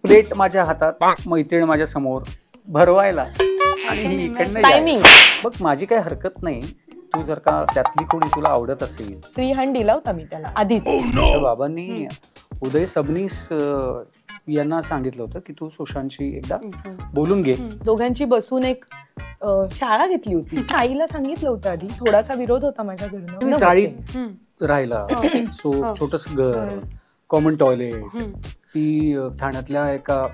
Plate माझ्या हातात, मैत्रीण माझ्या समोर भरवायला आणि ही इकडनं टायमिंग. बघ माझी काही हरकत नाही. तू जर का त्यातली कोणी तुला आवडत असेल. फ्री हँड दिला होता मी त्याला आधीच. बाबांनी उदय सबनीस यांना सांगितलं होतं की तू सुशांतशी एकदा बोलून घे. दोघांची बसून एक शाळा घेतली होती. आईला सांगितलं होतं आधी. थोडासा विरोध होता माझ्या घरनं. चाळीत राहिला, सो छोटस घर, कॉमन टॉयलेट, ती ठाण्यातल्या एका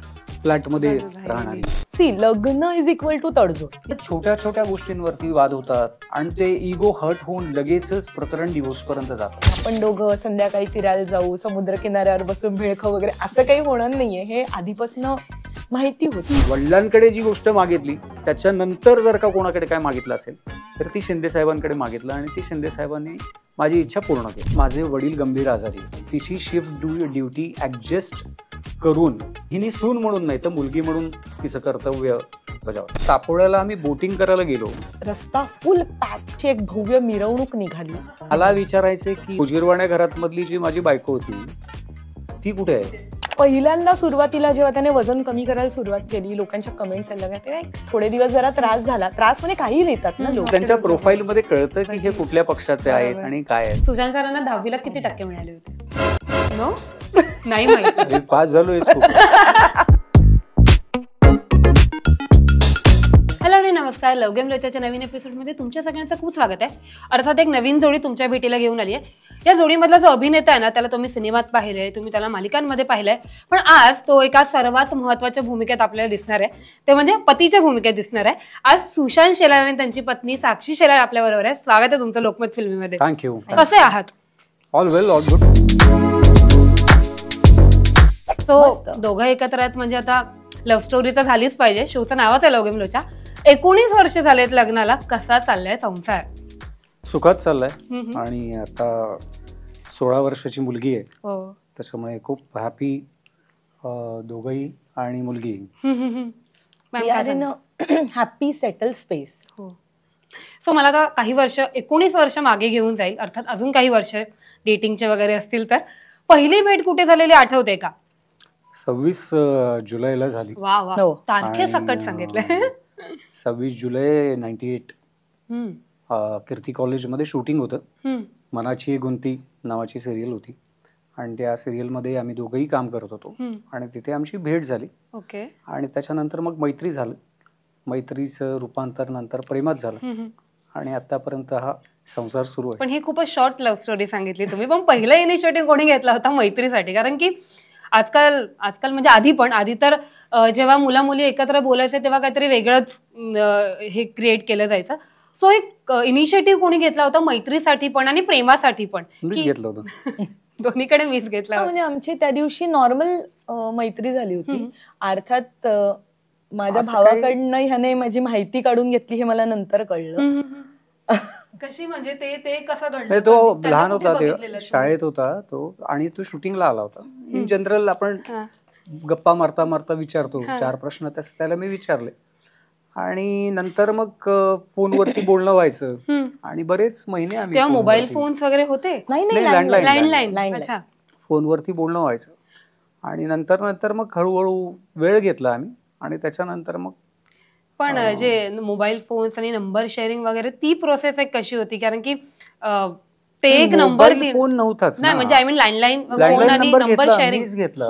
फ्लॅट मध्ये राहणारी. सी लग्न इज इक्वल टू तडजोड. छोट्या छोट्या गोष्टींवरती वाद होतात आणि ते इगो हर्ट होऊन लगेचच प्रकरण डिवोर्स पर्यंत जातं. आपण दोघं संध्याकाळी फिरायला जाऊ, समुद्र किनाऱ्यावर बसून भेळ खाऊ वगैरे असं काही होणार नाहीये. हे आधीपासून माहिती होती. वडिलांकडे जी गोष्ट मागितली त्याच्यानंतर जर का कोणाकडे काय मागितलं असेल तर ती शिंदे साहेबांकडे मागितलं आणि ती शिंदे साहेबांनी माझी इच्छा पूर्ण केली. माझे वडील गंभीर आजारी, तिची शिफ्ट ड्युटी ऍडजस्ट करून हिने सून म्हणून नाही तर मुलगी म्हणून तिचं कर्तव्य बजावलं. सापोळ्याला आम्ही बोटिंग करायला गेलो. रस्ता फुल पॅकची एक भव्य मिरवणूक निघाली. मला विचारायचे की उजीरवाण्या घरात मधली जी माझी बायको होती ती कुठे आहे. पहिल्यांदा सुरुवातीला जेव्हा त्याने वजन कमी करायला सुरुवात केली, लोकांच्या कमेंट्स यायला लागल्या. तेव्हा थोडे दिवस जरा त्रास झाला. त्रास म्हणजे काही लिहितात ना लोक. त्यांच्या प्रोफाईल मध्ये कळतं की हे कुठल्या पक्षाचे आहेत आणि काय आहेत. सुशांत सरांना 10वीला किती टक्के मिळाले होते? नो नाही माहिती. पास झालोय. हॅलो आणि नमस्कार. लव गेम लोच्याच्या नवीन एपिसोडमध्ये तुमच्या सगळ्यांचं खूप स्वागत आहे. अर्थात एक नवीन जोडी तुमच्या भेटीला घेऊन आली आहे. या जोडीमधला जो अभिनेता आहे ना, त्याला तुम्ही सिनेमात पाहिलंय, तुम्ही त्याला मालिकांमध्ये पाहिलंय, पण आज तो एका सर्वात महत्वाच्या भूमिकेत आपल्याला दिसणार आहे. ते म्हणजे पतीच्या भूमिकेत दिसणार आहे. आज सुशांत शेलार आणि त्यांची पत्नी साक्षी शेलार आपल्या बरोबर आहे. स्वागत आहे तुमचं लोकमत फिल्मीमध्ये. थँक्यू. कसे आहात? ऑल वेल, ऑल गुड. सो दोघं एकत्र आहेत म्हणजे आता लव्ह स्टोरी तर झालीच पाहिजे. शोचं नावच आहे लव गेम लोचा. 19 वर्ष झालेत लग्नाला. कसा चाललाय संसार? सुखात चाललाय आणि आता 16 वर्षाची मुलगी आहे. त्याच्यामुळे खूप हॅपी दोघंही आणि मुलगी. Happy settle space. सो मला आता काही वर्ष 19 वर्ष मागे घेऊन जाईल. अर्थात अजून काही वर्ष डेटिंगचे वगैरे असतील तर. पहिली भेट कुठे झालेली आठवते का? 26 जुलैला झाली. वा वा, तारखे सकट सांगितलंय. 26 जुलै 98. कीर्ती कॉलेजमध्ये शूटिंग होतं. मनाची गुंती नावाची सिरियल होती आणि त्या सिरियलमध्ये आम्ही दोघंही काम करत होतो आणि तिथे आमची भेट झाली. ओके. आणि त्याच्यानंतर मग मैत्री झालं. मैत्रीचं रूपांतर नंतर प्रेमात झालं आणि आतापर्यंत हा संसार सुरू आहे. पण ही खूपच शॉर्ट लव्ह स्टोरी सांगितली तुम्ही. पण पहिला इनिशिएटिव्ह कोणी घेतला होता मैत्रीसाठी? कारण की आजकाल म्हणजे आधी तर जेव्हा मुला मुली एकत्र बोलायचे तेव्हा काहीतरी वेगळंच हे क्रिएट केलं जायचं. सो एक इनिशिएटिव्ह कोणी घेतला होता मैत्रीसाठी पण आणि प्रेमासाठी पण? घेतलं होतं. दोन्हीकडे मीच घेतला. म्हणजे आमची त्या दिवशी नॉर्मल मैत्री झाली होती. अर्थात माझ्या भावाकडनं ह्याने माझी माहिती काढून घेतली हे मला नंतर कळलं. कशी म्हणजे ते कसं घडलं? तो लहान होता तेव्हा, शाळेत होता तो आणि तो शूटिंगला आला होता. इन जनरल आपण गप्पा मारता मारता विचारतो 4 प्रश्न. त्याला मी विचारले आणि नंतर मग फोनवरती बोलणं व्हायचं आणि बरेच महिने आम्ही. तेव्हा मोबाईल फोन्स वगैरे होते? लँडलाईन. फोनवरती बोलणं व्हायचं आणि नंतर मग हळूहळू वेळ घेतला आम्ही आणि त्याच्यानंतर मग. पण जे मोबाईल फोन्स आणि नंबर शेअरिंग वगैरे ती प्रोसेस एक कशी होती? कारण की ते एक नंबर फोन नव्हताच नाही, म्हणजे आय मीन लँडलाईन फोन आणि नंबर शेअरिंग घेतला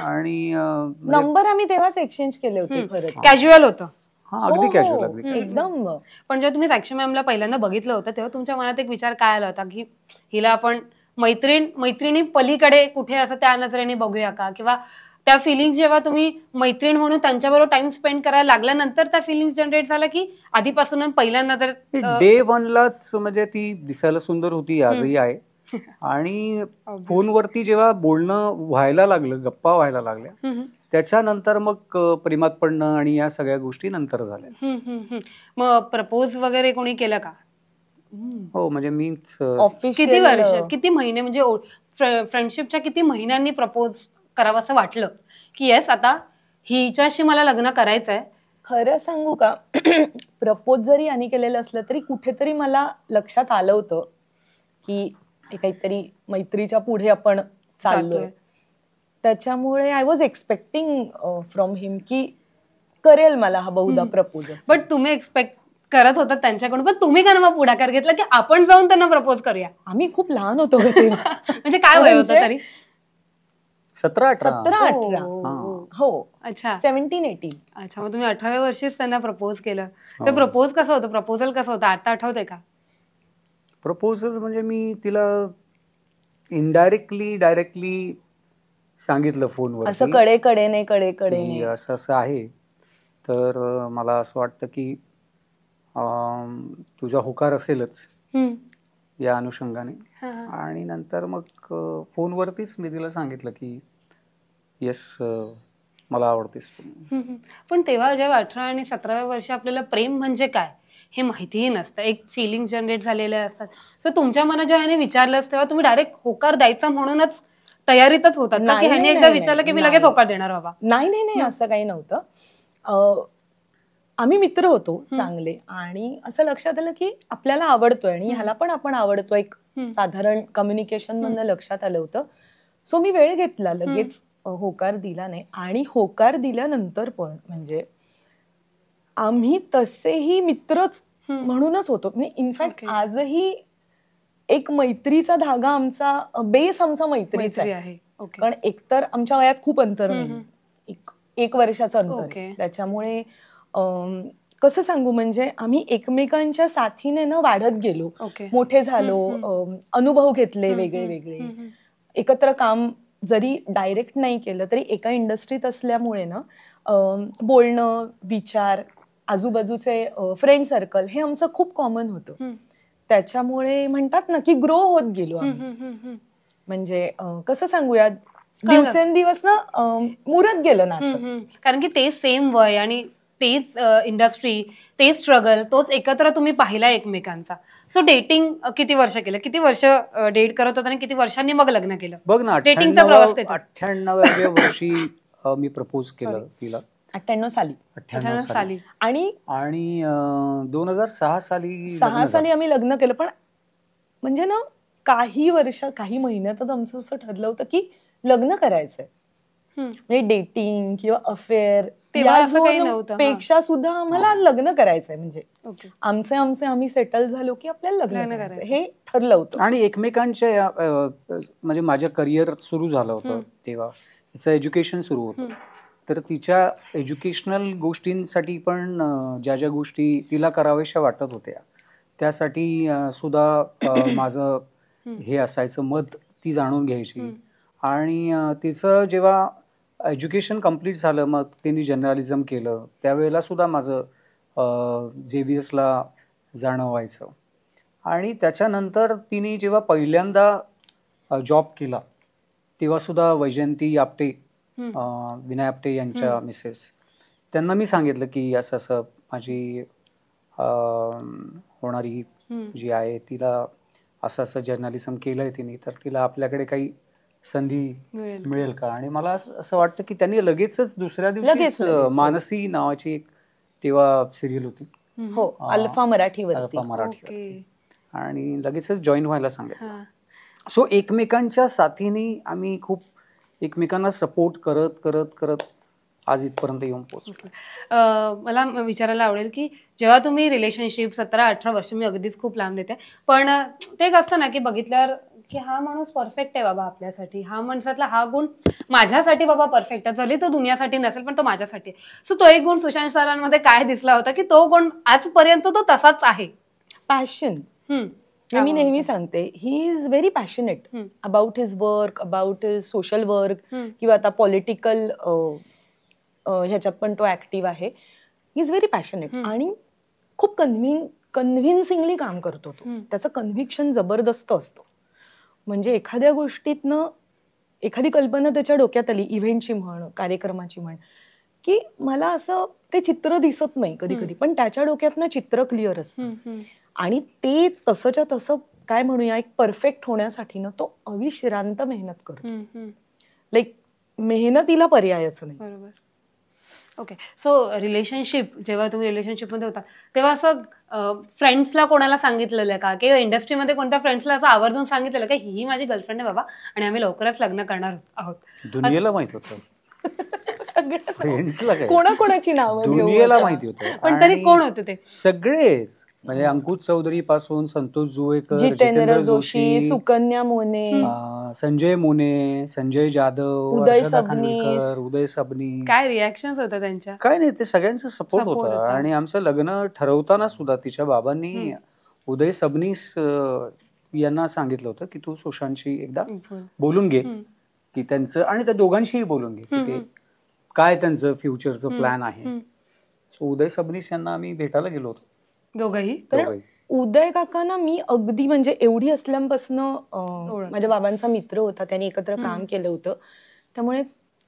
आणि नंबर आम्ही तेव्हाच एक्सचेंज केले होते. खरं कॅज्युअल होतं. अगदी कॅज्युअल एकदम. पण जेव्हा तुम्ही साक्षी मॅमला पहिल्यांदा बघितलं होतं तेव्हा तुमच्या मनात एक विचार काय आला होता की हिला आपण मैत्रिणी पलीकडे कुठे असं त्या नजरेने बघूया का? किंवा त्या फिलिंग्स जेव्हा तुम्ही मैत्रीण म्हणून त्यांच्याबरोबर टाइम स्पेंड करायला लागल्यानंतर त्या फिलिंग्स जनरेट झाल्या की आधीपासून पहिल्यांदा जर डे 1 लाच म्हणजे ती दिसायला सुंदर होती, आजही आहे. आणि फोनवरती जेव्हा बोलणं व्हायला लागलं, गप्पा व्हायला लागल्या, त्याच्यानंतर मग प्रेमात पडणं आणि या सगळ्या गोष्टी नंतर झाल्या. मग प्रपोज वगैरे कोणी केलं का? हो, म्हणजे मीच. किती वर्ष, किती महिने, म्हणजे फ्रेंडशिपच्या किती महिन्यांनी प्रपोज करावं असं वाटलं की येस आता हिच्याशी मला लग्न करायचंय? खरं सांगू का, प्रपोज जरी आणि केलेलं असलं तरी कुठेतरी मला लक्षात आलं होतं की काहीतरी मैत्रीच्या पुढे आपण चाललोय. त्याच्यामुळे आय वॉज एक्सपेक्टिंग फ्रॉम हिम की करेल मला हा बहुधा प्रपोज. बट तुम्ही एक्सपेक्ट करत होता त्यांच्याकडून, पण तुम्ही का मग पुढाकार घेतला की आपण जाऊन त्यांना प्रपोज करूया? आम्ही खूप लहान होतो तेव्हा. म्हणजे काय वय होतं तरी? 17-18. 17-18. हो. अच्छा 17-18. अच्छा, मग तुम्ही 18व्या वर्षीच त्यांना प्रपोज केलं. ते प्रपोज कसं होतं, प्रपोजल कसं होतं, आता आठवतंय का? प्रपोजल म्हणजे मी तिला इनडायरेक्टली डायरेक्टली सांगितलं फोनवर असं कडेकडेने असं असं आहे, तर मला असं वाटतं की तुझा होकार असेलच या अनुषंगाने. आणि नंतर मग फोनवरतीच मी तिला सांगितलं की येस मला आवडतेस तू. पण तेव्हा जेव्हा 18 आणि 17व्या वर्षी आपल्याला प्रेम म्हणजे काय हे माहितीही नसतं, एक फिलिंग जनरेट झालेले असतात. सो तुमच्या मनात जेव्हा ह्याने विचारलंस तेव्हा तुम्ही डायरेक्ट होकार द्यायचा म्हणूनच तयारीतच होतात का, की ह्याने एकदा विचारलं की मी लगेच होकार देणार बाबा? नाही असं काही नव्हतं. आम्ही मित्र होतो चांगले आणि असं लक्षात आलं की आपल्याला आवडतोय आणि ह्याला पण आपण आवडतोय, एक साधारण कम्युनिकेशन मधनं लक्षात आलं होतं. सो मी वेळ घेतला, लगेच होकार दिला नाही. आणि होकार दिल्यानंतर पण म्हणजे आम्ही तसेही मित्रच म्हणूनच होतो. इनफॅक्ट आजही एक मैत्रीचा धागा आमचा बेस आमचा मैत्रीचा आहे. कारण एकतर आमच्या वयात खूप अंतर नाही, एक वर्षाचं अंतर आहे. त्याच्यामुळे कसं सांगू, म्हणजे आम्ही एकमेकांच्या साथीने ना वाढत गेलो, मोठे झालो, अनुभव घेतले वेगळे वेगळे. एकत्र काम जरी डायरेक्ट नाही केलं तरी एका इंडस्ट्रीत असल्यामुळे ना बोलणं, विचार, आजूबाजूचे फ्रेंड सर्कल हे आमचं खूप कॉमन होतं. त्याच्यामुळे म्हणतात ना की ग्रो होत गेलो आम्ही. म्हणजे कसं सांगूया, दिवसेंदिवस ना मुरत गेलं ना. कारण की तेच सेम वय आणि तेच इंडस्ट्री, तेच स्ट्रगल, तोच एकत्र तुम्ही पाहिला एकमेकांचा. सो डेटिंग किती वर्ष केलं, किती वर्ष डेट करत होता आणि किती वर्षांनी मग लग्न केलं? बघ ना, डेटिंगचा प्रवास 98व्या वर्षी मी प्रपोज केलं तिला. 98 साली. आणि 2006 साली आम्ही लग्न केलं. पण म्हणजे ना काही महिन्यातच आमचं असं ठरलं होतं की लग्न करायचंय. म्हणजे डेटिंग किंवा अफेअर पेक्षा सुद्धा आम्हाला लग्न करायचंय. म्हणजे आम्ही सेटल झालो की आपल्याला लग्न करायचं हे ठरलं होतं. आणि एकमेकांच्या म्हणजे माझं करिअर सुरू झालं होतं तेव्हा, तिचं एज्युकेशन सुरू होतं. तर तिच्या एज्युकेशनल गोष्टींसाठी पण ज्या गोष्टी तिला कराव्याशा वाटत होत्या त्यासाठी सुद्धा माझं हे असायचं, मत ती जाणून घ्यायची. आणि तिचं जेव्हा एज्युकेशन कम्प्लीट झालं, मग तिने जर्नलिझम केलं, त्यावेळेला सुद्धा माझं JVSला जाणं व्हायचं. आणि त्याच्यानंतर तिने जेव्हा पहिल्यांदा जॉब केला तेव्हा सुद्धा वैजयंती आपटे, विनय आपटे यांच्या मिसेस, त्यांना मी सांगितलं की असं असं माझी होणारी जी आहे तिला असं असं जर्नलिझम केलंय तिने, तर तिला आपल्याकडे काही संधी मिळेल का? आणि मला असं वाटतं की त्यांनी लगेचच दुसऱ्या दिवशी मानसी नावाची एक तेव्हा सिरियल होती, अल्फा मराठीवर, आणि लगेचच जॉईन व्हायला सांगितलं. सो एकमेकांच्या साथीने आम्ही खूप एकमेकांना सपोर्ट करत करत करत आज इथपर्यंत येऊन पोहोचलो. मला विचारायला आवडेल की जेव्हा तुम्ही रिलेशनशिप 17-18 वर्ष, मी अगदीच खूप लांब देते, पण ते एक असतं ना की बघितल्यावर की हा माणूस परफेक्ट आहे बाबा आपल्यासाठी, हा माणसातला हा गुण माझ्यासाठी बाबा परफेक्ट आहे, जरी तो दुनियासाठी नसेल पण तो माझ्यासाठी. सो तो एक गुण सुशांत सरांमध्ये काय दिसला होता की तो गुण आजपर्यंत तो तसाच आहे? पॅशन. मी नेहमी सांगते, he is very passionate about his work, about his social work, किंवा आता पॉलिटिकल ह्याच्यात पण तो ऍक्टिव्ह आहे. ही इज व्हेरी पॅशनेट आणि खूप कन्व्हिन्सिंगली काम करतो तो. त्याचं कन्व्हिक्शन जबरदस्त असतं. म्हणजे एखाद्या गोष्टीतनं एखादी कल्पना त्याच्या डोक्यात आली, इव्हेंटची म्हण, कार्यक्रमाची म्हण, की मला असं ते चित्र दिसत नाही कधी कधी, पण त्याच्या डोक्यातनं चित्र क्लिअर असतं. आणि ते तसंच्या तसं काय म्हणूया एक परफेक्ट होण्यासाठी ना तो अविश्रांत मेहनत करतो. लाईक मेहनतीला पर्यायच नाही. ओके. सो रिलेशनशिप, जेव्हा तुम्ही रिलेशनशिपमध्ये होता तेव्हा असं फ्रेंड्सला कोणाला सांगितलेलं का, किंवा इंडस्ट्रीमध्ये कोणत्या फ्रेंड्सला असं आवर्जून सांगितलेलं का ही माझी गर्लफ्रेंड आहे बाबा आणि आम्ही लवकरच लग्न करणार आहोत? दुनियेला माहित होतं, सगळं फ्रेंड्सला काय, कोणाकोणाची नावं घेऊ दुनियेला आता? माहिती होतं. पण तरी आणि कोण होते ते? सगळेच, म्हणजे अंकुश चौधरी पासून संतोष जुवेकर, जितेंद्र जोशी, सुकन्या मोने, संजय मोने, संजय जाधव, उदय हर्षदा सबनीस. खानविलकर, उदय सबनीस. काय रिॲक्शन्स होत्या त्यांच्या? काय नाही, ते सगळ्यांचं सपोर्ट Support होतं. होता. आणि आमचं लग्न ठरवताना सुद्धा तिच्या बाबांनी उदय सबनीस यांना सांगितलं होतं की तू सुशांतशी एकदा बोलून घे, की त्यांचं आणि त्या दोघांशीही बोलून घे की ते काय त्यांचं फ्युचरचं प्लॅन आहे. सो उदय सबनीस यांना आम्ही भेटायला गेलो होतो दोघंही? दोघंही. उदय काकांना मी अगदी म्हणजे एवढी असल्यापासून माझ्या बाबांचा मित्र होता, त्यांनी एकत्र काम केलं होतं, त्यामुळे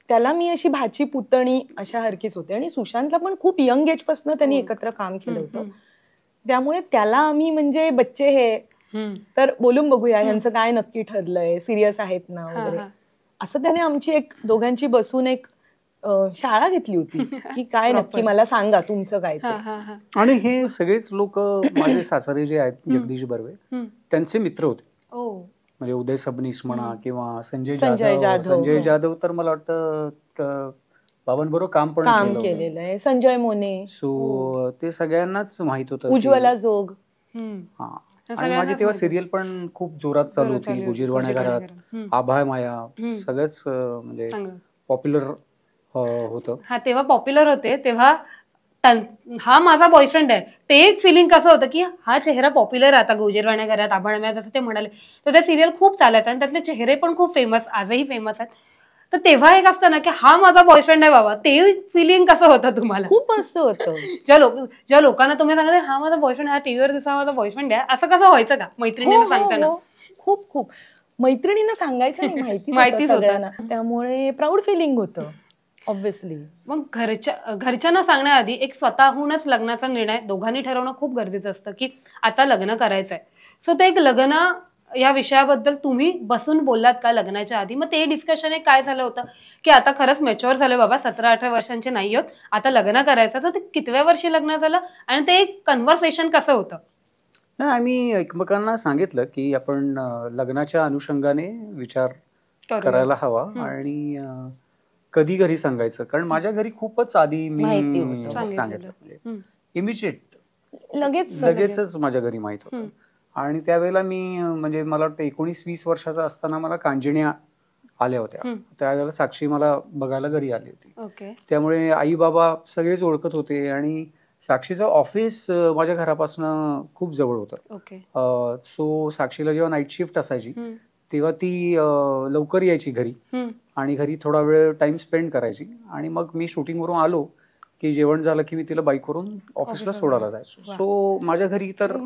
त्याला मी अशी भाची पुतणी अशा हरकीच होते. आणि सुशांतला पण खूप यंग एज पासून त्यांनी एकत्र काम केलं होतं, त्यामुळे त्याला आम्ही म्हणजे बच्चे हे तर बोलून बघूया यांचं काय नक्की ठरलंय, सिरियस आहेत ना वगैरे, असं त्याने आमची एक दोघांची बसून एक शाळा घेतली होती की काय नक्की मला सांगा तुमचं काय ते. आणि हे सगळेच लोक माझे सासरे जे आहेत जगदीश बर्वे त्यांचे मित्र होते. म्हणजे उदय सबनीस म्हणा किंवा संजय जाधव तर मला वाटतं बाबांबरोबर काम केलेलं आहे. संजय मोने, सो ते सगळ्यांनाच माहित होतं. उज्ज्वला जोग, हा. आणि माझी तेव्हा सिरियल पण खूप जोरात चालू होती, गुजीरवाण्या घरात, आभाळ माया, सगळंच म्हणजे पॉप्युलर होतं. हा, तेव्हा पॉप्युलर होते. तेव्हा हा माझा बॉयफ्रेंड आहे ते एक फिलिंग कसं होतं की हा चेहरा पॉप्युलर आहे आता गुजीरवाण्या घरात, आभाळ माया, जसं ते म्हणाले. तर त्या सिरियल खूप चालायचं आणि त्यातले चेहरे पण खूप फेमस, आजही फेमस आहेत. तर तेव्हा एक असतं ना की हा माझा बॉयफ्रेंड आहे बाबा, ते फिलिंग कसं होतं तुम्हाला? खूप मस्त होतं. ज्या लोकांना तुम्ही सांगले हा माझा बॉयफ्रेंड, हा टीव्हीवर दिसा माझा बॉयफ्रेंड आहे, असं कसं व्हायचं का मैत्रिणींना सांगताना? खूप खूप मैत्रिणींना सांगायचं नाही, माहितीच होतं, त्यामुळे प्राऊड फिलिंग होतं ऑब्व्हियसली. मग घरच्यांना सांगण्याआधी एक स्वतःहूनच लग्नाचा निर्णय दोघांनी ठरवणं खूप गरजेचं असतं की आता लग्न करायचंय. सो ते एक लग्न या विषयाबद्दल तुम्ही बसून बोललात का लग्नाच्या आधी? मग ते डिस्कशन एक काय झालं होतं की आता खरंच मॅच्युअर झालं बाबा, 17-18 वर्षांचे नाही होत, आता लग्न करायचं. तर ते कितव्या वर्षी लग्न झालं आणि ते एक कन्व्हर्सेशन कसं होतं? नाही, आम्ही एकमेकांना सांगितलं की आपण लग्नाच्या अनुषंगाने विचार करायला हवा आणि कधी घरी सांगायचं, कारण माझ्या घरी खूपच आधी मी सांगितलं, म्हणजे इमिजिएट लगेचच माझ्या घरी माहित होतं. आणि त्यावेळेला मी म्हणजे मला वाटतं 19-20 वर्षाचा असताना मला कांजिण्या आल्या होत्या. त्यावेळेला साक्षी मला बघायला घरी आली होती. त्यामुळे आई बाबा सगळेच ओळखत होते आणि साक्षीचं ऑफिस माझ्या घरापासून खूप जवळ होतं. सो साक्षीला जेव्हा नाईट शिफ्ट असायची तेव्हा ती लवकर यायची घरी आणि घरी थोडा वेळ टाइम स्पेंड करायची. आणि मग मी शूटिंगवरून आलो की जेवण झालं की मी तिला बाईकवरून ऑफिसला सोडायला जायचो. सो माझ्या घरी तर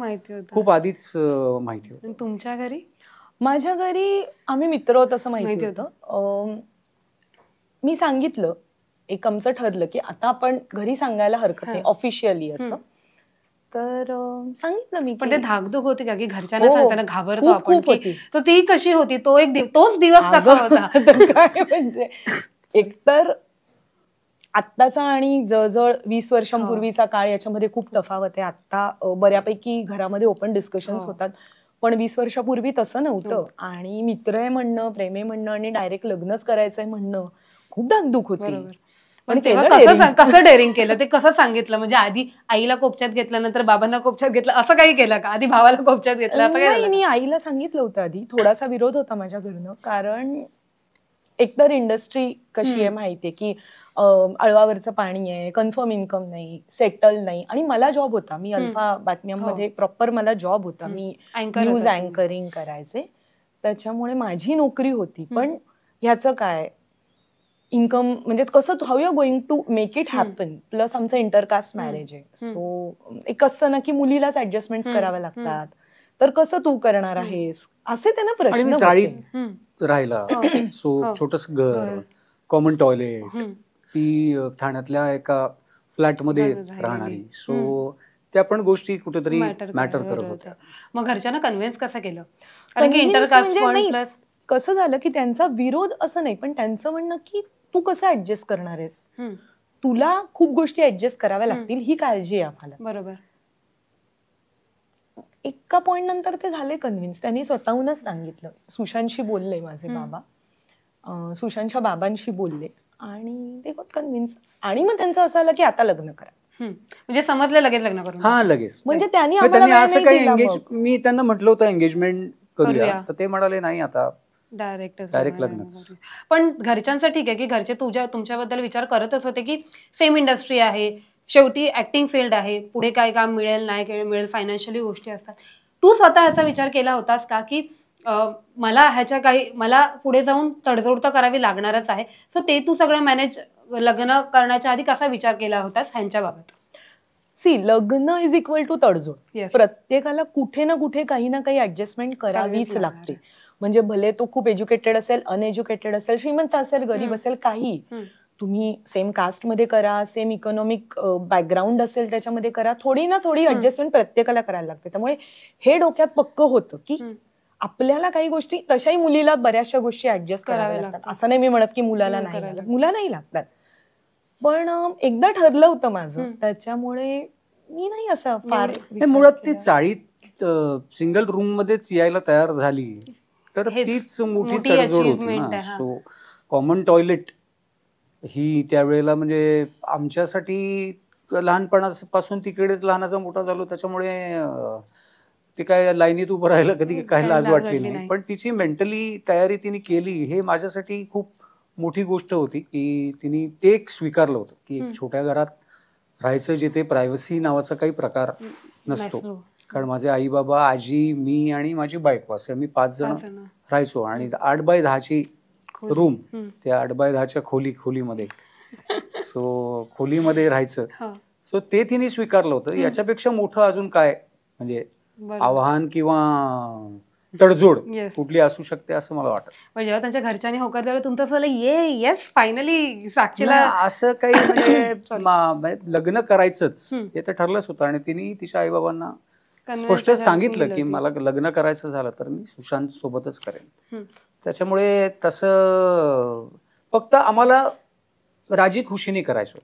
खूप आधीच माहिती होतं. तुमच्या घरी? माझ्या घरी आम्ही मित्र होत असं माहिती होतं. मी सांगितलं, एक आमचं ठरलं की आता आपण घरी सांगायला हरकत नाही ऑफिशियली असं. तर सांगितलं मी. पण ते धाकधूक होती का की घरच्यांना सांगताना घाबरतो आपण? तर ती कशी होती? तोच दिवस कसा होता? काय म्हणजे एकतर आत्ताचा आणि जवळजवळ 20 वर्षांपूर्वीचा काळ याच्यामध्ये खूप तफावत आहे. आता बऱ्यापैकी घरामध्ये ओपन डिस्कशन्स होतात, पण 20 वर्षापूर्वी तसं नव्हतं. आणि मित्र आहे म्हणणं, प्रेम आहे म्हणणं आणि डायरेक्ट लग्नच करायचंय म्हणणं खूप धाकधूक होती. पण तेव्हा कसं डेअरिंग केलं, ते कसं सांगितलं? म्हणजे आधी आईला कोपच्यात घेतलं, नंतर बाबांना कोपच्यात घेतलं, असं काही केलं का? आधी भावाला कोपच्यात घेतलं असं काही? मी आईला सांगितलं होतं आधी. थोडासा विरोध होता माझ्या घरनं, कारण एकतर इंडस्ट्री कशी आहे माहितीये की अळवावरचं पाणी आहे, कन्फर्म इन्कम नाही, सेटल नाही. आणि मला जॉब होता, मी अल्फा बातम्यांमध्ये प्रॉपर मला जॉब होता, मी न्यूज अँकरिंग करायचे, त्याच्यामुळे माझी नोकरी होती. पण ह्याचं काय इन्कम म्हणजे कसं, how you are going to make it happen. Plus आमचं इंटरकास्ट मॅरेज आहे, सो एक असतं ना की मुलीलाच ऍडजस्टमेंट कराव्या लागतात, तर कसं तू करणार आहेस असे त्यांना प्रश्न राहिला. सो छोटस घर, कॉमन टॉयलेट, ती ठाण्यातल्या एका फ्लॅटमध्ये राहणारी, सो त्या पण गोष्टी कुठेतरी मॅटर करत होत्या. मग घरच्यांना कन्व्हिन्स कसं केलं? कारण की इंटरकास्ट प्लस कसं झालं की त्यांचा विरोध असं नाही, पण त्यांचं म्हणणं की तू कसं ऍडजस्ट करणार आहेस, तुला खूप गोष्टी ऍडजस्ट कराव्या लागतील ही काळजी आहे आम्हाला. बरोबर. एका पॉइंट नंतर ते झाले कन्व्हिन्स. त्यांनी स्वतःहूनच सांगितलं. सुशांतशी बोलले माझे बाबा, सुशांतच्या बाबांशी बोलले आणि ते गॉट कन्व्हिन्स. आणि मग त्यांचं असं आलं की आता लग्न करा. म्हणजे समजलं लगेच लग्न करून. हा लगेच. म्हणजे त्यांनी मग आम्हाला त्यांनी वेळ असं नाही काही दिला एंगेज, मग. मी त्यांना म्हटलं होतं एंगेजमेंट करूया, करूया. तर ते म्हणाले नाही आता डायरेक्ट लग्नच. पण घरच्यांचं ठीक आहे की घरचे तुमच्याबद्दल विचार करतच होते की सेम इंडस्ट्री आहे, शेवटी ऍक्टिंग फील्ड आहे, पुढे काय काम मिळेल नाही मिळेल, फायनान्शियली गोष्टी असतात. तू स्वतः याचा विचार केला होतास का की मला पुढे जाऊन तडजोड तर करावी लागणारच आहे, सो ते तू सगळं मॅनेज लग्न करण्याच्या आधी कसा विचार केला होतास ह्यांच्या बाबत? लग्न इज इक्वल टू तडजोड. Yes. प्रत्येकाला कुठे ना कुठे काही ना काही ऍडजस्टमेंट करावीच लागते. म्हणजे भले तो खूप एज्युकेटेड असेल, अनएज्युकेटेड असेल, श्रीमंत असेल, गरीब असेल, काही तुम्ही सेम कास्ट मध्ये करा, सेम इकॉनॉमिक बॅकग्राऊंड असेल त्याच्यामध्ये करा, थोडी ना थोडी ऍडजस्टमेंट प्रत्येकाला करायला लागते. त्यामुळे हे डोक्यात पक्क होतं की आपल्याला काही गोष्टी, तशाही मुलीला बऱ्याचशा गोष्टी ऍडजस्ट कराव्या लागतात. असं नाही मी म्हणत की मुलाला नाही, मुलालाही लागतात. पण एकदा ठरलं होतं माझं, त्याच्यामुळे मी नाही असं फार मुळात ती चाळीत सिंगल रूम मध्येच यायला तयार झाली तर तीच मोठी तडजोड होती ना. सो कॉमन टॉयलेट ही त्यावेळेला म्हणजे आमच्यासाठी लहानपणापासून तिकडेच लहानाचा मोठा झालो, त्याच्यामुळे ते काय लाईनीत उभं राहायला कधी काय लाज वाटली नाही. पण तिची मेंटली तयारी तिने केली, हे माझ्यासाठी खूप मोठी गोष्ट होती की तिने ते स्वीकारलं होतं की एक छोट्या घरात राहायचं जिथे प्रायव्हसी नावाचा काही प्रकार नसतो. कारण माझे आई बाबा, आजी, मी आणि माझी बायको असे आम्ही 5 जण राहायचो आणि 8x10ची रूम, त्या 8x10च्या खोलीमध्ये सो खोलीमध्ये राहायचं. सो ते तिने स्वीकारलं होतं. याच्यापेक्षा मोठं अजून काय म्हणजे आव्हान किंवा तडजोड कुठली असू शकते असं मला वाटतं. पण जेव्हा त्यांच्या घरच्यांनी होकार दिला तुमचं असं येस फायनली साक्षीला असं काही म्हणजे लग्न करायचंच हे तर ठरलंच होतं. आणि तिने तिच्या आई बाबांना स्पष्ट सांगितलं की मला लग्न करायचं झालं तर मी सुशांत सोबतच करेन. त्याच्यामुळे तसं फक्त आम्हाला राजी खुशीने करायचं,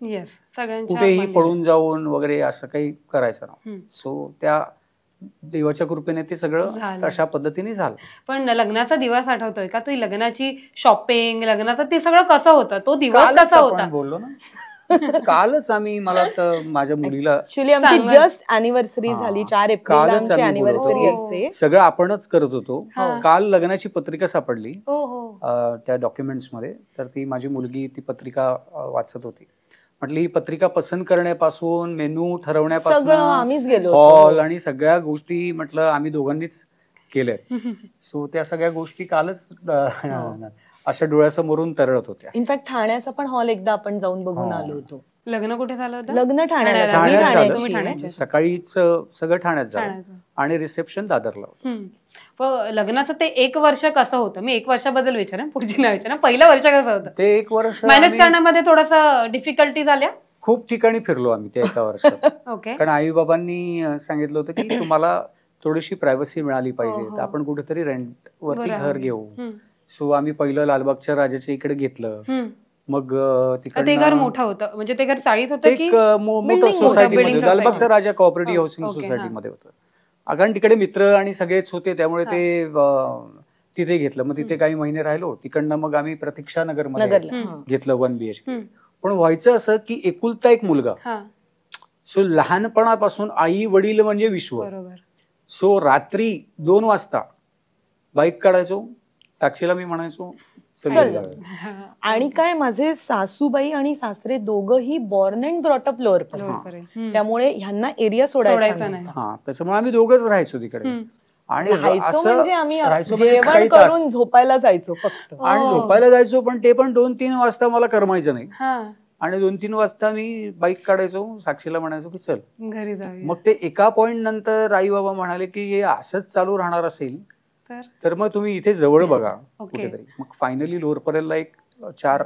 कुठेही पळून जाऊन वगैरे असं काही करायचं ना. सो त्या देवाच्या कृपेने ते सगळं अशा पद्धतीने झालं. पण लग्नाचा दिवस आठवतोय का? ती लग्नाची शॉपिंग, लग्नाचं ते सगळं कसं होतं? तो दिवस कसा होता? बोललो ना कालच आम्ही, मला तर माझ्या मुलीला ऍक्च्युअली आमची जस्ट अॅनिव्हर्सरी झाली, 4 एप्रिलला आमची अॅनिव्हर्सरी असते. सगळं आपणच करत होतो. काल लग्नाची पत्रिका सापडली त्या डॉक्युमेंट्स मध्ये, तर ती माझी मुलगी ती पत्रिका वाचत होती. म्हटली ही पत्रिका पसंत करण्यापासून, मेनू ठरवण्यापासून, आम्हीच गेलो, हॉल आणि सगळ्या गोष्टी म्हटलं आम्ही दोघांनीच केल्या. सो त्या सगळ्या गोष्टी कालच अशा डोळ्यासमोरून तरळत होत्या. इनफॅक्ट ठाण्याचा पण हॉल एकदा आपण जाऊन बघून आलो होतो. लग्न कुठे झालं होतं? लग्न ठाण्यात, सकाळीच सगळं ठाण्यात झालं आणि रिसेप्शन दादरला. लग्नाचं ते 1 वर्ष कसं होतं? मी 1 वर्षाबद्दल विचारेन, पुढची नाही विचार. पहिलं वर्ष कसं होतं? ते 1 वर्ष मॅनेज करण्यामध्ये थोडंसं डिफिकल्टी झाल्या. खूप ठिकाणी फिरलो आम्ही त्या 1 वर्षात. ओके. कारण आई बाबांनी सांगितलं होतं की तुम्हाला थोडीशी प्रायव्हसी मिळाली पाहिजे, तर आपण कुठेतरी रेंट वरती घर घेऊ. सो आम्ही पहिलं लालबागच्या राजाच्या इकडे घेतलं. मग ते घर मोठं होतं, म्हणजे ते घर चाळीत होतं की मोठं सोसायटीमध्ये, लालबागचा राजा कोऑपरेटिव्ह हाऊसिंग सोसायटीमध्ये होतं. कारण तिकडे मित्र आणि सगळेच होते, त्यामुळे ते तिथे घेतलं. मग तिथे काही महिने राहिलो. तिकडनं मग आम्ही प्रतीक्षा नगरमध्ये घेतलं 1 BHK. पण व्हायचं असं की एकुलता एक मुलगा, सो लहानपणापासून आई वडील म्हणजे विश्व. सो रात्री 2 वाजता बाईक काढायचो, साक्षीला मी म्हणायचो आणि काय माझे सासूबाई आणि सासरे दोघंही born and brought up lower Parel, त्यामुळे ह्यांना एरिया सोडायचा नाही. त्याच्यामुळे आम्ही दोघंच राहायचो तिकडे. आणि राहायचो म्हणजे आम्ही जेवण करून झोपायला जायचो फक्त. आणि झोपायला जायचो, पण ते पण 2-3 वाजता मला करमायचं नाही. आणि 2-3 वाजता मी बाईक काढायचो, साक्षीला म्हणायचो की चल घरी जाऊया. मग ते एका पॉइंट नंतर आई बाबा म्हणाले की हे असंच चालू राहणार असेल तर मग तुम्ही इथे जवळ बघा कुठेतरी. मग फायनली लोअर परेलला एक 4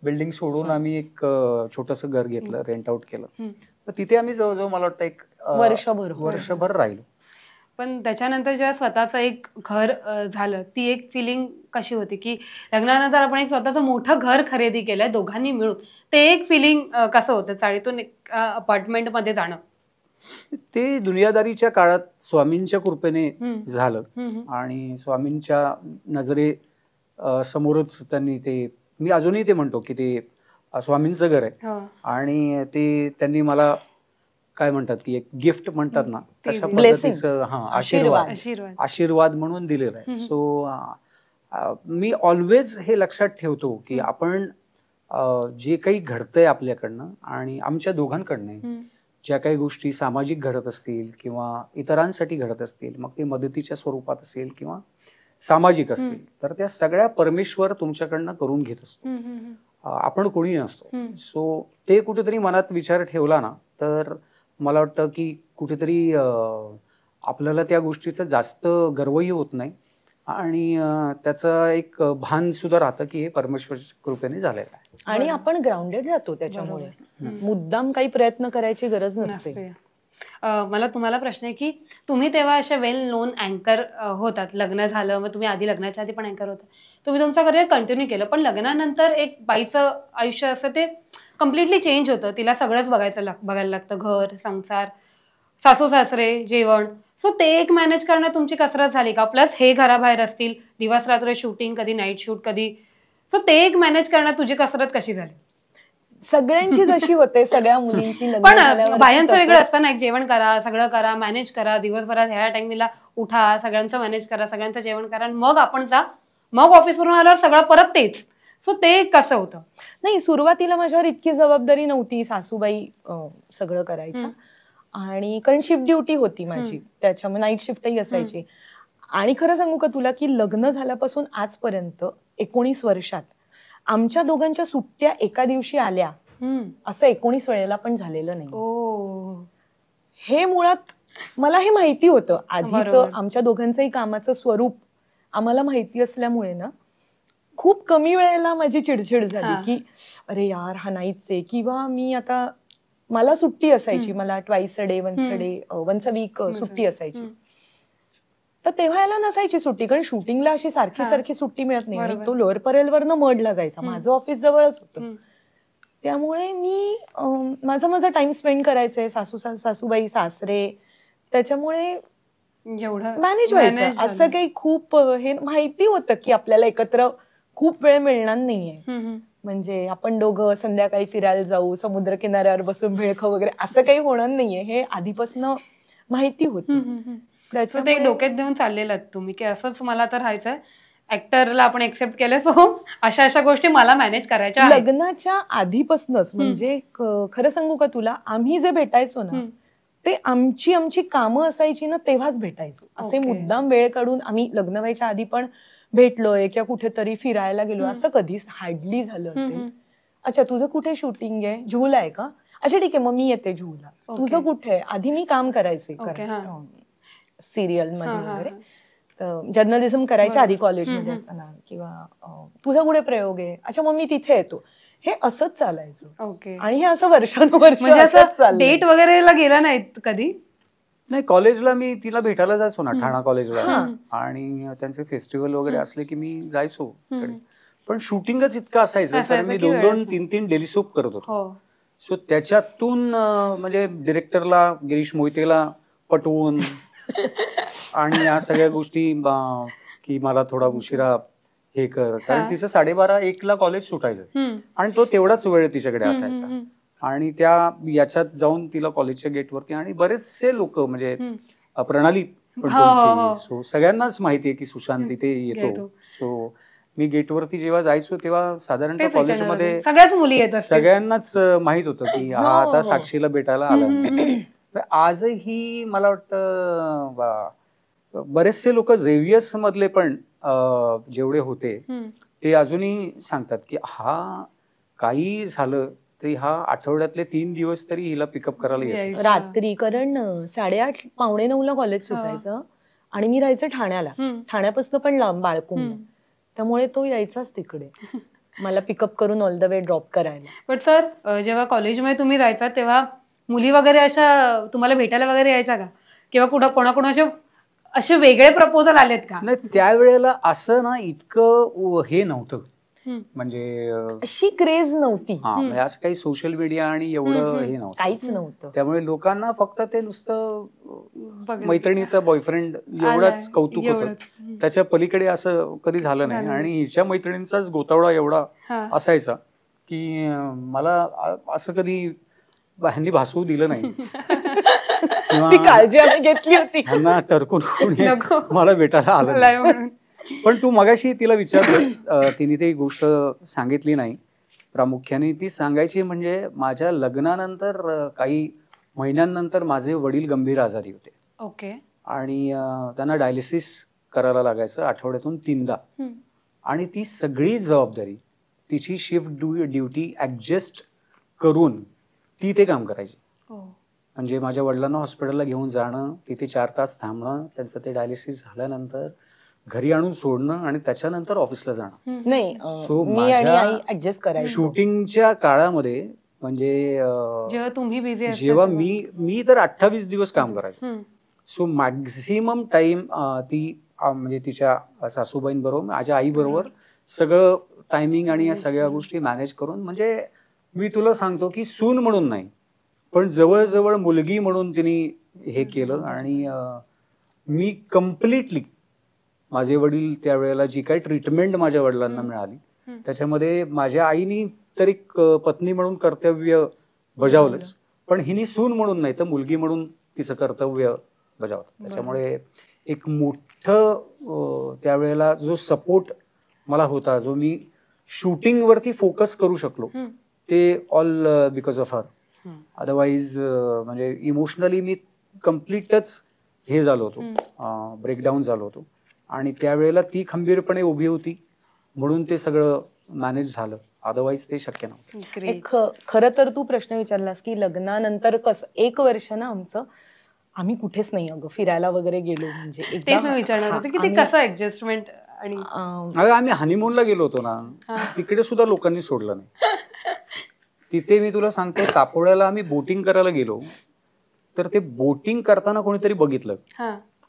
बिल्डिंग सोडून आम्ही एक छोटस घर घेतलं, रेंट आउट केलं. तर तिथे आम्ही जवळजवळ मला वाटतं 1 वर्षभर राहिलो. पण त्याच्यानंतर जेव्हा स्वतःचं एक घर झालं, ती एक फिलिंग कशी होती की लग्नानंतर आपण एक स्वतःचं मोठं घर खरेदी केलंय दोघांनी मिळून, ते एक फिलिंग कसं होतं चाळीतून एक अपार्टमेंटमध्ये जाणं? ते दुनियादारीच्या काळात स्वामींच्या कृपेने झालं आणि स्वामींच्या नजरे समोरच त्यांनी ते, मी अजूनही ते म्हणतो की ते स्वामींचं घर आहे आणि ते त्यांनी मला काय म्हणतात की एक गिफ्ट म्हणतात ना तशा पद्धतीचं आशीर्वाद म्हणून दिलेलं आहे. सो मी ऑलवेज हे लक्षात ठेवतो की आपण जे काही घडतंय आपल्याकडनं आणि आमच्या दोघांकडनं ज्या काही गोष्टी सामाजिक घडत असतील किंवा इतरांसाठी घडत असतील, मग ते मदतीच्या स्वरूपात असेल किंवा सामाजिक असतील, तर त्या सगळ्या परमेश्वर तुमच्याकडनं करून घेत असतो, आपण कोणी नसतो. सो ते कुठेतरी मनात विचार ठेवला ना तर मला वाटतं की कुठेतरी आपल्याला त्या गोष्टीचा जास्त गर्वही होत नाही आणि त्याचं एक भान सुद्धा राहतं की हे परमेश्वराच्या कृपेने झालेलं आहे. आणि आपण ग्राउंडेड राहतो त्याच्यामुळे, मुद्दाम काही प्रयत्न करायची गरज नसते. मला तुम्हाला प्रश्न आहे की तुम्ही तेव्हा अशा वेल नोन अँकर होतात, लग्न झालं मग तुम्ही आधी लग्नाच्या आधी पण अँकर होता, तुम्ही तुमचं करिअर कंटिन्यू केलं, पण लग्नानंतर एक बाईचं आयुष्य असं ते कम्प्लिटली चेंज होतं. तिला सगळंच बघायला लागतं, घर, संसार, सासू सासरे, जेवण. सो ते एक मॅनेज करणं तुमची कसरत झाली का? प्लस हे घराबाहेर असतील, दिवस रात्र शूटिंग, कधी नाईट शूट कधी, सो ते एक मॅनेज करणं तुझी कसरत कशी झाली? सगळ्यांची जशी होते, सगळ्या मुलींची. पण बायांचं वेगळं असतं ना, एक जेवण करा, सगळं करा, मॅनेज करा, दिवसभरात ह्या टाइमला उठा, सगळ्यांचं मॅनेज करा, सगळ्यांचं जेवण करा, मग आपण जा, मग ऑफिसवरून आल्यावर सगळं परत तेच. सो ते कसं होतं? नाही, सुरुवातीला माझ्यावर इतकी जबाबदारी नव्हती, सासूबाई सगळं करायच्या आणि कारण शिफ्ट ड्युटी होती माझी, त्याच्यामुळे नाईट शिफ्टही असायची. आणि खरं सांगू का तुला की लग्न झाल्यापासून आजपर्यंत 19 वर्षात आमच्या दोघांच्या सुट्ट्या एका दिवशी आल्या असं 19 वेळेला पण झालेलं नाही. हे मुळात मला हे माहिती होतं आधीचं, आमच्या दोघांचंही कामाचं स्वरूप आम्हाला माहिती असल्यामुळे ना खूप कमी वेळेला माझी चिडचिड झाली की अरे यार हा नाहीच आहे, किंवा मी आता मला सुट्टी असायची, मला twice a day, once a week सुट्टी असायची, तर तेव्हा याला नसायची सुट्टी, कारण शूटिंगला अशी सारखी सारखी सुट्टी मिळत नाही आणि तो लोअर परेलवरनं मडला जायचा, माझं ऑफिस जवळच होतं, त्यामुळे मी माझा टाइम स्पेंड करायचे, सासूबाई सासरे, त्याच्यामुळे मॅनेज व्हायचं. असं काही खूप हे माहिती होतं की आपल्याला एकत्र खूप वेळ मिळणार नाहीये, म्हणजे आपण दोघं संध्याकाळी फिरायला जाऊ, समुद्र किनाऱ्यावर बसून भेळ खाऊ वगैरे असं काही होणार नाहीये, हे आधीपासून माहिती होती. ते डोक्यात देऊन चाललेलं तुम्ही की असंच मला तर राहायचंय, ऍक्टरला आपण एक्सेप्ट केलं, सो अशा अशा गोष्टी मला मॅनेज करायच्या. लग्नाच्या आधीपासूनच, म्हणजे खरं सांगू का तुला, आम्ही जे भेटायचो ना ते आमची कामं असायची ना तेव्हाच भेटायचो. असे मुद्दाम वेळ काढून आम्ही लग्न व्हायच्या आधी पण भेटलोय किंवा कुठेतरी फिरायला गेलो असं कधीच हार्डली झालं असेल. अच्छा तुझं कुठे शूटिंग आहे, झूला आहे का, अच्छा ठीक आहे मग मी येते झूला, तुझं कुठे आहे, आधी मी काम करायचे सिरियल मध्ये वगैरे, जर्नलिझम करायच्या आधी कॉलेजमध्ये असताना, किंवा तुझा कुठे प्रयोग आहे, अच्छा मग मी तिथे येतो, हे असंच चालायचं. आणि हे असं वर्षानुवर्ष डेट वगैरेला गेला नाहीत कधी? नाही, कॉलेजला मी तिला भेटायला जायचो ना, ठाणा कॉलेजला, आणि त्यांचे फेस्टिवल वगैरे असले की मी जायचो, पण शूटिंगच इतकं असायचं तर मी 2-2, 3-3 डेली सोप करत होतो. सो त्याच्यातून म्हणजे डिरेक्टरला गिरीश मोहितेला पटवून आणि या सगळ्या गोष्टी की मला थोडा उशिरा हे कर, कारण तिचं 12:30-1 कॉलेज सुटायचं आणि तो तेवढाच वेळ तिच्याकडे असायचा, आणि त्या याच्यात जाऊन तिला कॉलेजच्या गेटवरती, आणि बरेचसे लोक म्हणजे प्रणाली सो सगळ्यांनाच माहितीये की सुशांत तिथे येतो. सो मी गेटवरती जेव्हा जायचो तेव्हा साधारणतः कॉलेजमध्ये सगळ्याच मुली येतात, सगळ्यांनाच माहित होतं की हा आता साक्षीला भेटायला आला. आजही मला वाटतं बरेचसे लोक झेवियर्स मधले पण जेवढे होते ते अजूनही सांगतात की हा काही झालं तरी हा आठवड्यातले 3 दिवस तरी हिला पिकअप करायला येतो रात्री, कारण 8:30 पावणे 9ला कॉलेज सुटायचं आणि मी राहायचं ठाण्याला, ठाण्यापासून पण लांब बाळकुंड, त्यामुळे तो यायचाच तिकडे मला पिकअप करून ऑल द वे ड्रॉप करायला. बट सर जेव्हा कॉलेजमध्ये तुम्ही जायचा तेव्हा मुली वगैरे अशा तुम्हाला भेटायला वगैरे यायचा का, किंवा कोणाकोणाच्या असे वेगळे प्रपोजल आलेत का? नाही, त्यावेळेला असं ना इतकं हे नव्हतं, म्हणजे अशी क्रेज नव्हती, म्हणजे असं काही सोशल मीडिया आणि एवढं हे नव्हतं, काहीच नव्हतं. त्यामुळे लोकांना फक्त ते नुसतं मैत्रिणीचा बॉयफ्रेंड एवढाच कौतुक होतं. त्याच्या पलीकडे असं कधी झालं नाही. आणि हिच्या मैत्रिणींचाच गोतावळा एवढा असायचा की मला असं कधी ह्यांनी भासवू दिलं नाही ती काळजी आम्ही घेतली होती. ह्यांना टरकून मला भेटायला आलं नाही. पण तू मगाशी तिला विचारलंस, तिने ती गोष्ट सांगितली नाही प्रामुख्याने. ती सांगायची म्हणजे माझ्या लग्नानंतर काही महिन्यांनंतर माझे वडील गंभीर आजारी होते. ओके. आणि त्यांना डायलिसिस करायला लागायचं आठवड्यातून 3दा. आणि ती सगळी जबाबदारी, तिची शिफ्ट ड्युटी ऍडजस्ट करून ती ते काम करायची. म्हणजे माझ्या वडिलांना हॉस्पिटलला घेऊन जाणं, तिथे 4 तास थांबणं, त्यांचं ते डायलिसिस झाल्यानंतर घरी आणून सोडणं आणि त्याच्यानंतर ऑफिसला जाणं. नाही, मी आणि आई ऍडजस्ट करायचो. शूटिंगच्या काळामध्ये म्हणजे जेव्हा तुम्ही बिझी, जेव्हा मी तर 28 दिवस काम करायचो. सो मॅक्झिमम टाइम ती म्हणजे तिच्या सासूबाईंबरोबर, माझ्या आई बरोबर सगळं टायमिंग आणि या सगळ्या गोष्टी मॅनेज करून, म्हणजे मी तुला सांगतो की सून म्हणून नाही पण जवळजवळ मुलगी म्हणून तिने हे केलं. आणि मी कम्प्लिटली, माझे वडील त्यावेळेला जी काही ट्रीटमेंट माझ्या वडिलांना मिळाली त्याच्यामध्ये माझ्या आईनी तर एक पत्नी म्हणून कर्तव्य बजावलंच, पण हिनी सून म्हणून नाही तर मुलगी म्हणून तिचं कर्तव्य बजावलं. त्याच्यामुळे एक मोठं त्यावेळेला जो सपोर्ट मला होता, जो मी शूटिंग वरती फोकस करू शकलो, ते all because of her. Otherwise म्हणजे इमोशनली मी कम्प्लीटच हे झालो होतो, ब्रेकडाऊन झालो होतो. आणि त्यावेळेला ती खंबीरपणे उभी होती म्हणून ते सगळं मॅनेज झालं, अदरवाईज ते शक्य नव्हतं. खरं तर तू प्रश्न विचारलास की लग्नानंतर कसं 1 वर्ष ना आमचं, आम्ही कुठेच नाही अगं फिरायला वगैरे गेलो. म्हणजे तेच विचारणार होतं की ते कसं ऍडजस्टमेंट. आणि आम्ही हनीमूनला गेलो होतो ना, तिकडे सुद्धा लोकांनी सोडलं नाही. तिथे मी तुला सांगतो, कापोड्याला आम्ही बोटिंग करायला गेलो तर ते बोटिंग करताना कोणीतरी बघितलं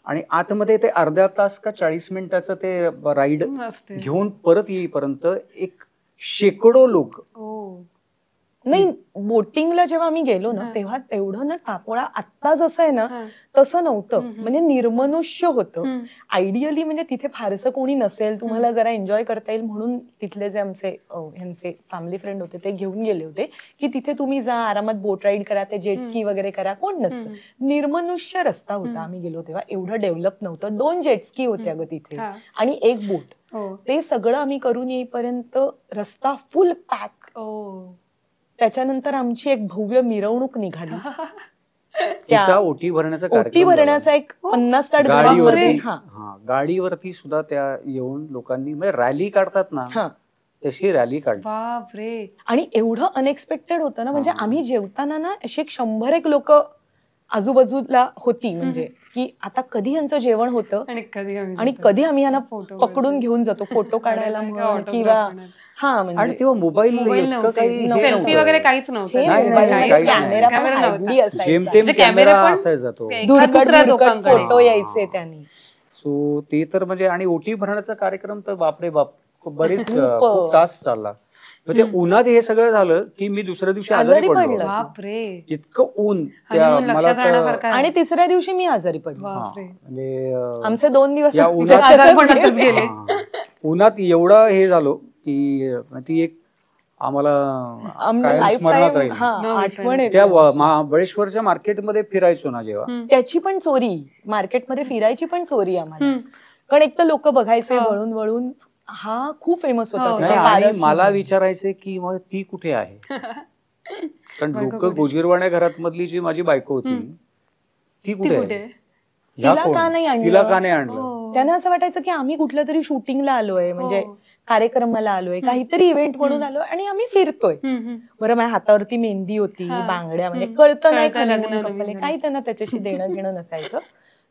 आणि आतमध्ये ते अर्धा तास का 40 मिनिटाचं ते राईड घेऊन परत येईपर्यंत एक शेकडो लोक. नाही, बोटिंगला जेव्हा आम्ही गेलो ना तेव्हा तेवढं ना कापोळा आत्ता जसं आहे ना तसं नव्हतं. म्हणजे निर्मनुष्य होतं. आयडियली म्हणजे तिथे फारसं कोणी नसेल, तुम्हाला जरा एन्जॉय करता येईल म्हणून तिथले जे आमचे ह्यांचे फॅमिली फ्रेंड होते ते घेऊन गेले होते की तिथे तुम्ही जा, आरामात बोट राईड करा, ते जेट स्की वगैरे करा, कोण नसतं. निर्मनुष्य रस्ता होता. आम्ही गेलो तेव्हा एवढं डेव्हलप नव्हतं. 2 जेट स्की होते अगं तिथे आणि 1 बोट. ते सगळं आम्ही करून येईपर्यंत रस्ता फुल पॅक. त्याच्यानंतर आमची एक भव्य मिरवणूक निघाली. ओटी भरण्याचा एक 50-60 गाडीवरती सुद्धा त्या येऊन लोकांनी म्हणजे रॅली काढतात ना, तशी रॅली काढली. बापरे. आणि एवढं अनएक्सपेक्टेड होतं ना, म्हणजे आम्ही जेवताना ना अशी 100 लोक आजूबाजूला होती. म्हणजे की आता कधी यांचं जेवण होतं आणि कधी आम्ही यांना पकडून घेऊन जातो फोटो काढायला म्हणून किंवा आणि तेव्हा मोबाईल सेल्फी वगैरे काहीच नव्हतं. फोटो यायचे त्यांनी. सो ते तर म्हणजे, आणि ओटी भरण्याचा कार्यक्रम तर बापरे बाप बरेच खूप तास चालला. ते उन्हात हे सगळं झालं की मी दुसऱ्या दिवशी आजारी पडलो. बापरे, इतकं ऊन. आणि तिसऱ्या दिवशी मी आजारी पडलो. म्हणजे आमचे 2 दिवस गेले. उन्हात एवढं हे झालो की ती एक आम्हाला आठवण. त्या महाबळेश्वरच्या मार्केटमध्ये फिरायचो ना जेव्हा, त्याची पण चोरी, मार्केटमध्ये फिरायची पण चोरी आम्हाला. कारण एक तर लोक बघायचे वळून वळून. हा खूप फेमस होता. आणि मला विचारायचे की मग ती कुठे आहे, कारण लोक गोजीरवाण्या घरात मधली जी माझी बायको होती ती कुठे आहे, तिला का नाही आणलं. त्यांना असं वाटायचं की आम्ही कुठल्या तरी शूटिंगला आलोय, म्हणजे कार्यक्रमाला आलोय, काहीतरी इव्हेंट म्हणून आलोय आणि आम्ही फिरतोय. बरं, माझ्या हातावरती मेहंदी होती, बांगड्या, म्हणजे कळतं नाही काही त्यांना त्याच्याशी देणं घेणं नसायचं.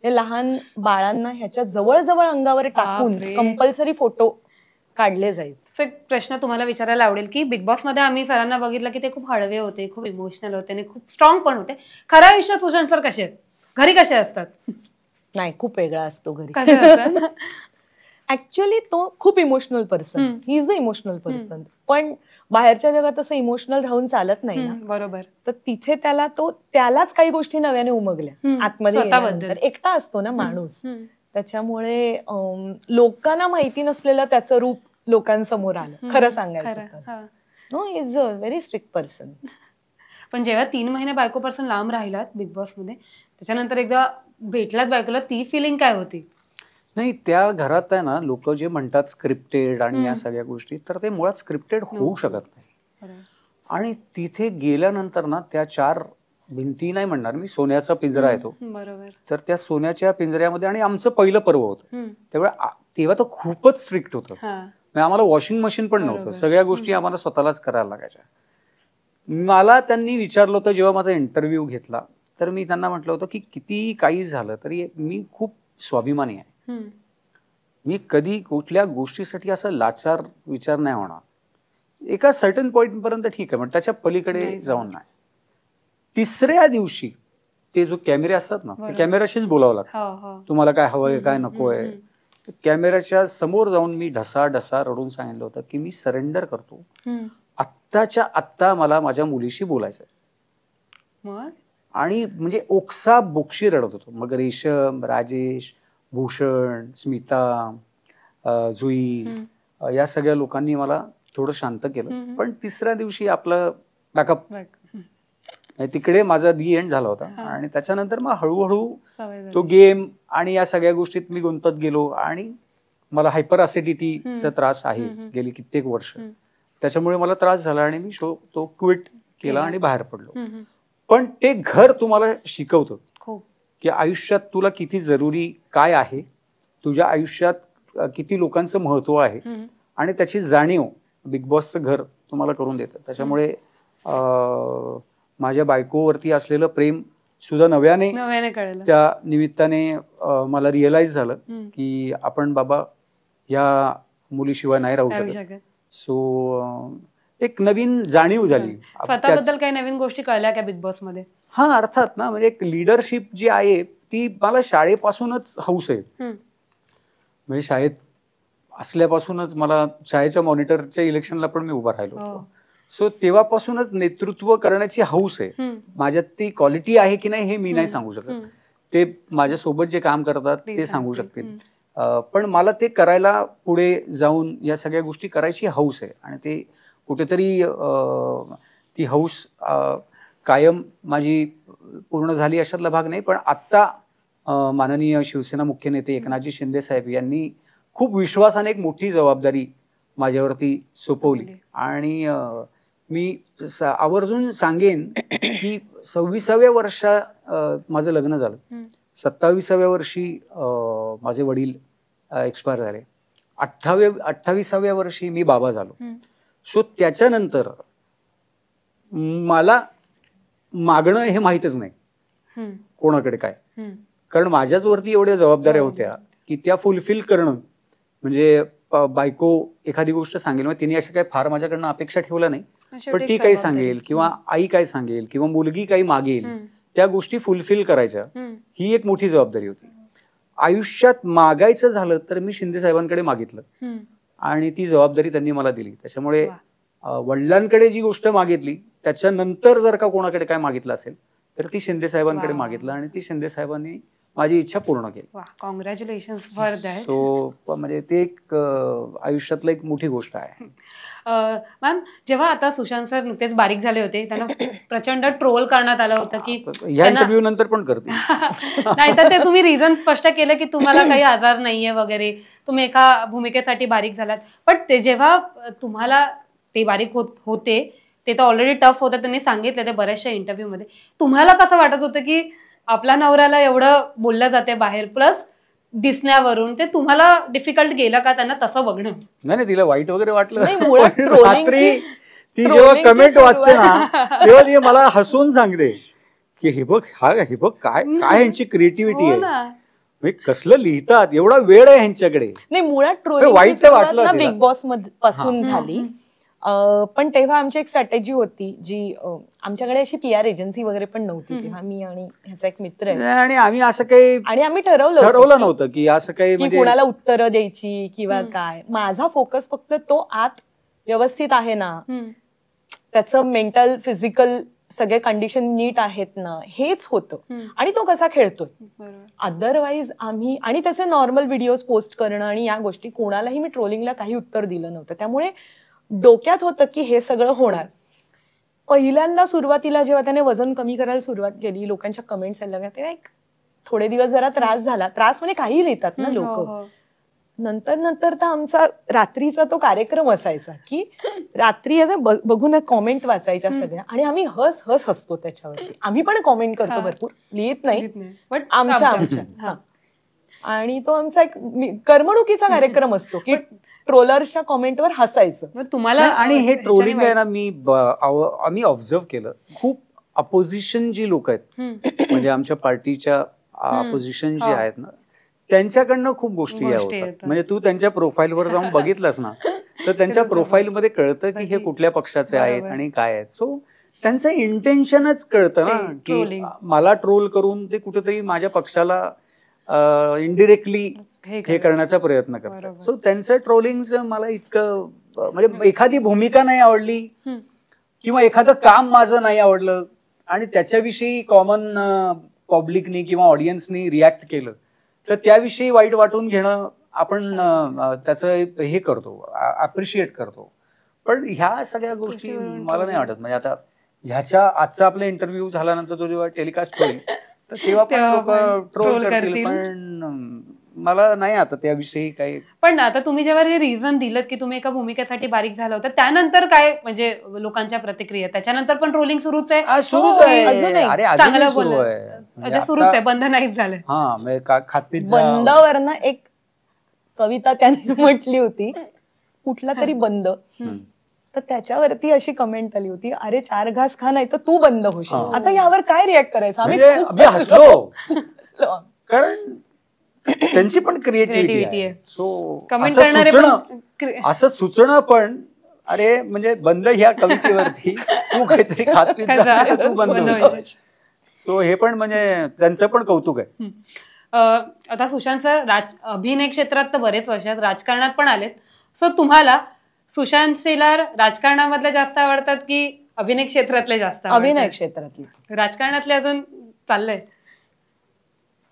लहान बाळांना ह्याच्या जवळ अंगावर टाकून कंपल्सरी फोटो काढले जायचे. एक प्रश्न तुम्हाला विचारायला आवडेल की बिग बॉस मध्ये आम्ही सरांना बघितलं की ते खूप हळवे होते, खूप इमोशनल होते आणि खूप स्ट्रॉंग पण होते. खऱ्या आयुष्यात सुशांत सर कसे आहेत, घरी कसे असतात? नाही, खूप वेगळा असतो घरी. कसं असतं? ऍक्च्युअली तो खूप emotional person, he is a emotional person, पण बाहेरच्या जगात असं इमोशनल राहून चालत नाही ना. बरोबर. तर तिथे त्यालाच काही गोष्टी नव्याने उमगल्या आतमध्ये गेल्यानंतर. एकटा असतो ना माणूस, त्याच्यामुळे लोकांना माहिती नसलेलं त्याचं रूप लोकांसमोर आलं. खरं सांगायचं no, is a very strict person. पण जेव्हा 3 महिने बायकोपासून लांब राहिलात बिग बॉस मध्ये, त्याच्यानंतर एकदा भेटलात बायकोला, ती फिलिंग काय होती? नाही, त्या घरात आहे ना, लोक जे म्हणतात स्क्रिप्टेड आणि या सगळ्या गोष्टी, तर ते मुळात स्क्रिप्टेड होऊ शकत नाही. आणि तिथे गेल्यानंतर ना, त्या 4 भिंती नाही म्हणणार मी, सोन्याचा पिंजरा येतो. बरोबर. तर त्या सोन्याच्या पिंजऱ्यामध्ये, आणि आमचं पहिलं पर्व होतं तेव्हा तर खूपच स्ट्रिक्ट होतं. आम्हाला वॉशिंग मशीन पण नव्हतं, सगळ्या गोष्टी आम्हाला स्वतःलाच करायला लागायच्या. मला त्यांनी विचारलं होतं जेव्हा माझा इंटरव्ह्यू घेतला, तर मी त्यांना म्हटलं होतं की किती काही झालं तरी मी खूप स्वाभिमानी आहे. मी कधी कुठल्या गोष्टीसाठी असं लाचार विचार नाही होणार. एका सर्टन पॉइंट पर्यंत ठीक आहे, पण त्याच्या पलीकडे जाऊन नाही. 3ऱ्या दिवशी ते जो कॅमेरे असतात ना, ते कॅमेऱ्याशीच बोलावं लागतं, तुम्हाला काय हवंय काय नकोय. कॅमेऱ्याच्या समोर जाऊन मी ढसा रडून सांगितलं होतं की मी सरेंडर करतो, आत्ताच्या आत्ता मला माझ्या मुलीशी बोलायचंय. आणि म्हणजे ओक्सा बोक्षी रडत होतो. मग रेशम, राजेश, भूषण, स्मिता, जुई या सगळ्या लोकांनी मला थोडं शांत केलं. पण 3ऱ्या दिवशी आपलं बॅकअप तिकडे माझा दी एंड झाला होता. आणि त्याच्यानंतर मग हळूहळू तो गेम आणि या सगळ्या गोष्टीत मी गुंतत गेलो. आणि मला हायपर ऍसिडिटीचा त्रास आहे गेली कित्येक वर्ष, त्याच्यामुळे मला त्रास झाला आणि मी शो तो क्विट केला आणि बाहेर पडलो. पण ते घर तुम्हाला शिकवतं की आयुष्यात तुला किती जरुरी काय आहे, तुझ्या आयुष्यात किती लोकांचं महत्व आहे, आणि त्याची जाणीव बिग बॉसचं घर तुम्हाला करून देतं. त्याच्यामुळे माझ्या बायकोवरती असलेलं प्रेम सुद्धा नव्याने त्या निमित्ताने मला रिअलाइज झालं की आपण बाबा या मुलीशिवाय नाही राहू शकत. सो एक नवीन जाणीव झाली. स्वतःबद्दल काही नवीन गोष्टी कळल्या का बिग बॉस मध्ये? हा, अर्थात ना, म्हणजे एक लिडरशिप जी आहे ती मला शाळेपासूनच हौस आहे. म्हणजे शाळेत असल्यापासूनच मला शाळेच्या मॉनिटरच्या इलेक्शनला पण मी उभा राहिलो होतो. सो तेव्हापासूनच नेतृत्व करण्याची हौस आहे. माझ्यात ती क्वालिटी आहे की नाही हे मी नाही सांगू शकत, ते माझ्यासोबत जे काम करतात ते सांगू शकतील. पण मला ते करायला, पुढे जाऊन या सगळ्या गोष्टी करायची हौस आहे. आणि ते कुठेतरी ती हौस कायम माझी पूर्ण झाली अशातला भाग नाही. पण आत्ता माननीय शिवसेना मुख्य नेते एकनाथजी शिंदे साहेब यांनी खूप विश्वासाने एक मोठी जबाबदारी माझ्यावरती सोपवली. आणि मी आवर्जून सांगेन की 26व्या वर्षात माझं लग्न झालं, 27व्या वर्षी माझे वडील एक्सपायर झाले, 28व्या वर्षी मी बाबा झालो. सो त्याच्यानंतर मला मागणं हे माहितच नाही कोणाकडे काय, कारण माझ्याच वरती एवढ्या जबाबदाऱ्या होत्या की त्या फुलफिल करणं. म्हणजे बायको एखादी गोष्ट सांगेल, मग तिने अशा काही फार माझ्याकडनं अपेक्षा ठेवल्या नाही, पण ती काही सांगेल किंवा आई काय सांगेल किंवा मुलगी काही मागेल, त्या गोष्टी फुलफिल करायच्या, ही एक मोठी जबाबदारी होती. आयुष्यात मागायचं झालं तर मी शिंदे साहेबांकडे मागितलं आणि ती जबाबदारी त्यांनी मला दिली. त्याच्यामुळे वडिलांकडे जी गोष्ट मागितली त्याच्यानंतर जर का कोणाकडे काय मागितलं असेल तर ती शिंदे साहेबांकडे मागितलं आणि ती शिंदे साहेबांनी माझी इच्छा पूर्ण केली. Congratulation for that. सो म्हणजे ते एक आयुष्यातलं एक मोठी गोष्ट आहे. मॅम, जेव्हा आता सुशांत सर नुकतेच बारीक झाले होते, त्यांना प्रचंड ट्रोल करण्यात आलं होतं की या इंटरव्ह्यू नंतर पण करते नाही, तर ते तुम्ही रिझन स्पष्ट केलं की तुम्हाला काही आजार नाहीये वगैरे, तुम्ही एका भूमिकेसाठी बारीक झालात. पण ते जेव्हा तुम्हाला ते बारीक होते ते तर ऑलरेडी टफ होतं, त्यांनी सांगितलं ते बऱ्याचशा इंटरव्ह्यू मध्ये, तुम्हाला कसं वाटत होतं की आपल्या नवऱ्याला एवढं बोललं जाते बाहेर, प्लस दिसण्यावरून, ते तुम्हाला डिफिकल्ट गेलं का त्यांना तसं बघणं? नाही, तिला वाईट वगैरे वाटलं. रात्री ती जेव्हा कमेंट वाचते ना तेव्हा ती मला हसून सांगते की हे बघ काय ह्यांची क्रिएटिव्हिटी आहे, कसलं लिहितात, एवढा वेळ आहे ह्यांच्याकडे. नाही, मुळात ट्रोलिंग वाईट वाटलं बिग बॉस पासून झाली. पण तेव्हा आमची एक स्ट्रॅटेजी होती जी आमच्याकडे अशी PR एजन्सी वगैरे पण नव्हती तेव्हा. मी आणि ह्याचा एक मित्र आहे आणि आम्ही असं काही आणि आम्ही ठरवलं नव्हतं की असं काही की कुणाला उत्तरं द्यायची किंवा काय. माझा फोकस फक्त तो आत व्यवस्थित आहे ना, त्याचं मेंटल फिजिकल सगळे कंडिशन नीट आहेत ना, हेच होतं आणि तो कसा खेळतोय. अदरवाईज आम्ही आणि त्याचे नॉर्मल व्हिडिओज पोस्ट करणं आणि या गोष्टी कोणालाही मी ट्रोलिंगला काही उत्तर दिलं नव्हतं. त्यामुळे डोक्यात होतं की हे सगळं होणार. पहिल्यांदा सुरुवातीला जेव्हा त्याने वजन कमी करायला सुरुवात केली, लोकांच्या कमेंट्स यायला लागल्या, तेव्हा एक थोडे दिवस जरा त्रास झाला. त्रास म्हणजे काही लिहितात ना लोक. नंतर तर आमचा रात्रीचा तो कार्यक्रम असायचा की रात्री बघून कॉमेंट वाचायच्या सगळ्या आणि आम्ही हसतो त्याच्यावरती. आम्ही पण कॉमेंट करतो भरपूर, लिहित नाही पण आमच्या आणि तो आमचा एक करमणुकीचा कार्यक्रम असतो की ट्रोलर्सच्या कॉमेंटवर हसायचं. तुम्हाला आणि हे ट्रोलिंग आहे ना, आम्ही ऑब्झर्व केलं, खूप अपोजिशन जी लोक आहेत म्हणजे आमच्या पार्टीच्या अपोजिशन जे आहेत ना, त्यांच्याकडनं खूप गोष्टी होतात. म्हणजे तू त्यांच्या प्रोफाईलवर जाऊन बघितलंस ना, तर त्यांच्या प्रोफाईलमध्ये कळतं की हे कुठल्या पक्षाचे आहेत आणि काय आहेत. सो त्यांचं इंटेन्शनच कळतं ना की मला ट्रोल करून ते कुठेतरी माझ्या पक्षाला इनडिरेक्टली हे करण्याचा प्रयत्न करतात. सो त्यांचं ट्रोलिंगचं मला इतकं म्हणजे एखादी भूमिका नाही आवडली किंवा एखादं काम माझं नाही आवडलं आणि त्याच्याविषयी कॉमन पब्लिकनी किंवा ऑडियन्सनी रिॲक्ट केलं तर त्याविषयी वाईट वाटून घेणं आपण त्याचं हे करतो, अप्रिशिएट करतो. पण ह्या सगळ्या गोष्टी मला नाही वाटत. म्हणजे आता ह्याच्या आजचा आपला इंटरव्ह्यू झाल्यानंतर तो जेव्हा टेलिकास्ट होईल तर तेव्हा पण लोक ट्रोल करतील. पण मला नाही आता त्याविषयी काही. पण आता तुम्ही जेव्हा हे रिझन दिलं की तुम्ही एका भूमिकेसाठी बारीक झाला होता, त्यानंतर काय म्हणजे लोकांच्या प्रतिक्रिया, त्याच्यानंतर पण ट्रोलिंग सुरूच आहे? सुरूच आहे, चांगलं बोललं, सुरूच आहे, बंद नाहीच झालं. बंदवरनं एक कविता त्याने म्हटली होती, कुठला तरी बंद, तर त्याच्यावरती अशी कमेंट आली होती, अरे 4 घास खा नाही तर तू बंद होशील. आता यावर काय रिॲक्ट करायचं? आम्ही हसलो कारण त्यांची पण क्रिएटिव्हिटी आहे. सो कमेंट करणारे असं सुचणं पण, अरे म्हणजे बंद ह्या कवितेवरती तू काहीतरी खात पीत तू बंद होशील. सो हे पण म्हणजे त्यांचं पण कौतुक आहे. आता सुशांत सर अभिनय क्षेत्रात तर बरेच वर्ष राजकारणात पण आलेत. सो तुम्हाला सुशांत शेलार राजकारणामधले जास्त आवडतात की अभिनय क्षेत्रातले जास्त? अभिनय क्षेत्रातले. राजकारणातले अजून चाललंय?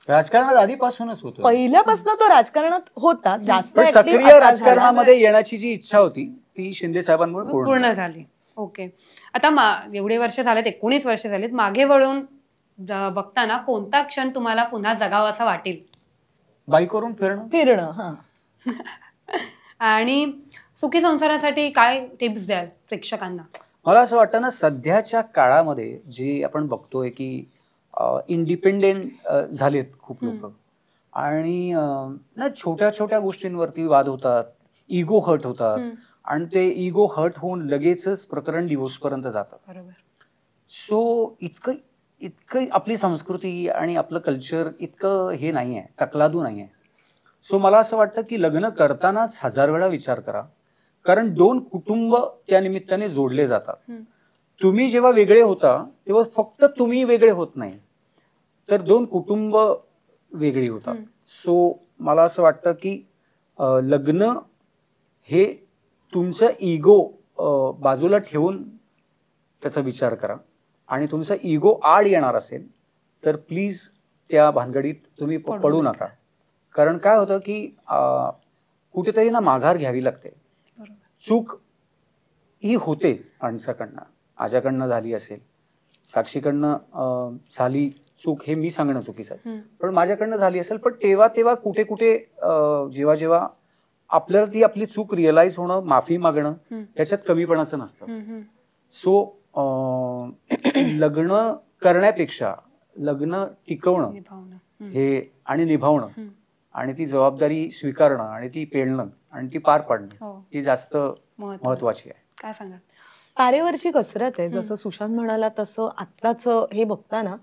राजकारणात आधीपासूनच होतो, पहिल्यापासून तो राजकारणात होता. जास्त सक्रिय राजकारणामध्ये येण्याची जी इच्छा होती ती शिंदे साहेबांमुळे पूर्ण झाली. ओके. आता एवढे वर्ष झालेत, 19 वर्ष झालीत, मागे वळून बघताना कोणता क्षण तुम्हाला पुन्हा जगावा असं वाटेल? बाईकवरून फिरणं. आणि सुखी संसारासाठी काय टिप्स द्याल प्रेक्षकांना? मला असं वाटतं ना, सध्याच्या काळामध्ये जे आपण बघतोय की इंडिपेंडेंट झालेत खूप लोक आणि ना छोट्या छोट्या गोष्टींवरती वाद होतात, इगो हर्ट होतात आणि ते इगो हर्ट होऊन लगेचच प्रकरण डिवोर्स पर्यंत जातं. बरोबर. सो इतकं आपली संस्कृती आणि आपलं कल्चर इतकं हे नाहीये, तकलादू नाहीये. सो मला असं वाटतं की लग्न करतानाच 1000 वेळा विचार करा, कारण 2 कुटुंब त्या निमित्ताने जोडले जातात. तुम्ही जेव्हा वेगळे होता तेव्हा फक्त तुम्ही वेगळे होत नाही, तर 2 कुटुंब वेगळी होतात. सो मला असं वाटतं की लग्न हे तुमचं इगो बाजूला ठेवून त्याचा विचार करा आणि तुमचा इगो आड येणार असेल तर प्लीज त्या भानगडीत तुम्ही पडू नका. कारण काय होतं की कुठेतरी ना माघार घ्यावी लागते. चूक ही होते माणसाकडनं, माझ्याकडनं झाली असेल, साक्षीकडनं झाली चूक, हे मी सांगणं चुकीचं आहे, पण माझ्याकडनं झाली असेल. पण तेव्हा कुठे जेव्हा आपल्याला ती आपली चूक रिअलाइज होणं, माफी मागणं, याच्यात कमीपणाचं नसतं. सो लग्न करण्यापेक्षा लग्न टिकवणं हे आणि निभावणं आणि ती जबाबदारी स्वीकारणं आणि ती पेलणं आणि ती पार पाडणं ही जास्त महत्वाची आहे. काय सांगा? तारेवरची कसरत आहे. जसं सुशांत म्हणाला तसं आत्ताच हे बघताना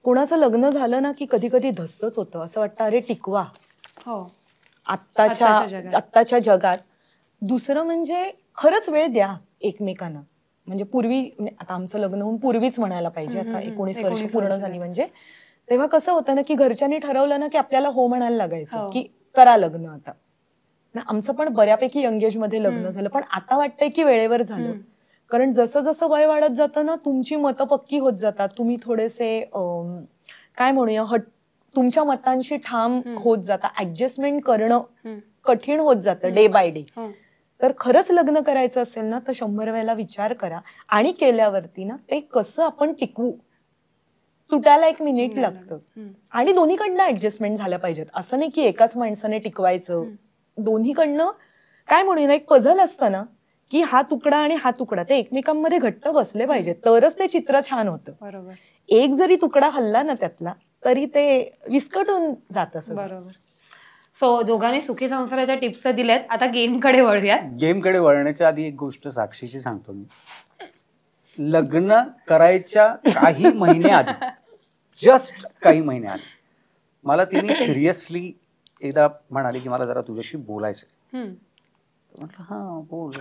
कोणाचं लग्न झालं ना की कधी कधी धस्तच होतं. असं वाटतं अरे टिकवा. आत्ताच्या जगात दुसरं म्हणजे खरंच वेळ द्या एकमेकांना. म्हणजे पूर्वी, आता आमचं लग्न होऊन पूर्वीच म्हणायला पाहिजे, आता 19 वर्ष पूर्ण झाली, म्हणजे तेव्हा कसं होतं ना की घरच्यांनी ठरवलं ना की आपल्याला हो म्हणायला लागायचं की करा लग्न. आता आमचं पण बऱ्यापैकी यंग एज मध्ये लग्न झालं, पण आता वाटतंय की वेळेवर झालं. कारण जसं जसं वय वाढत जातं ना तुमची मतं पक्की होत जातात, तुम्ही थोडेसे काय म्हणूया तुमच्या मतांशी ठाम होत जाता, ऍडजस्टमेंट करणं कठीण होत जातं डे बाय डे. तर खरंच लग्न करायचं असेल ना तर 100 वेळेला विचार करा, आणि केल्यावरती ना ते कसं आपण टिकवू, तुटायला 1 मिनिट लागतं. आणि दोन्हीकडनं ऍडजस्टमेंट झाल्या पाहिजेत. असं नाही की एकाच माणसाने टिकवायचं, दोन्हीकडनं काय म्हणूया एक पझल असतं ना की हा तुकडा आणि हा तुकडा ते एकमेकांमध्ये घट्ट बसले पाहिजेत, तरच ते चित्र छान होतं. बरोबर. एक जरी तुकडा हल्ला ना त्यातला तरी ते विस्कटून जात असं. बरोबर. सो दोघांनी सुखी संसाराच्या टिप्स दिल्यात, आता गेमकडे वळूयात. गेमकडे वळण्याच्या आधी एक गोष्ट साक्षीची सांगतो मी. लग्न करायच्या काही महिने आधी, जस्ट काही महिने आधी, मला तिने सिरियसली एकदा म्हणाली की मला जरा तुझ्याशी बोलायचं. म्हटलं हा बोल.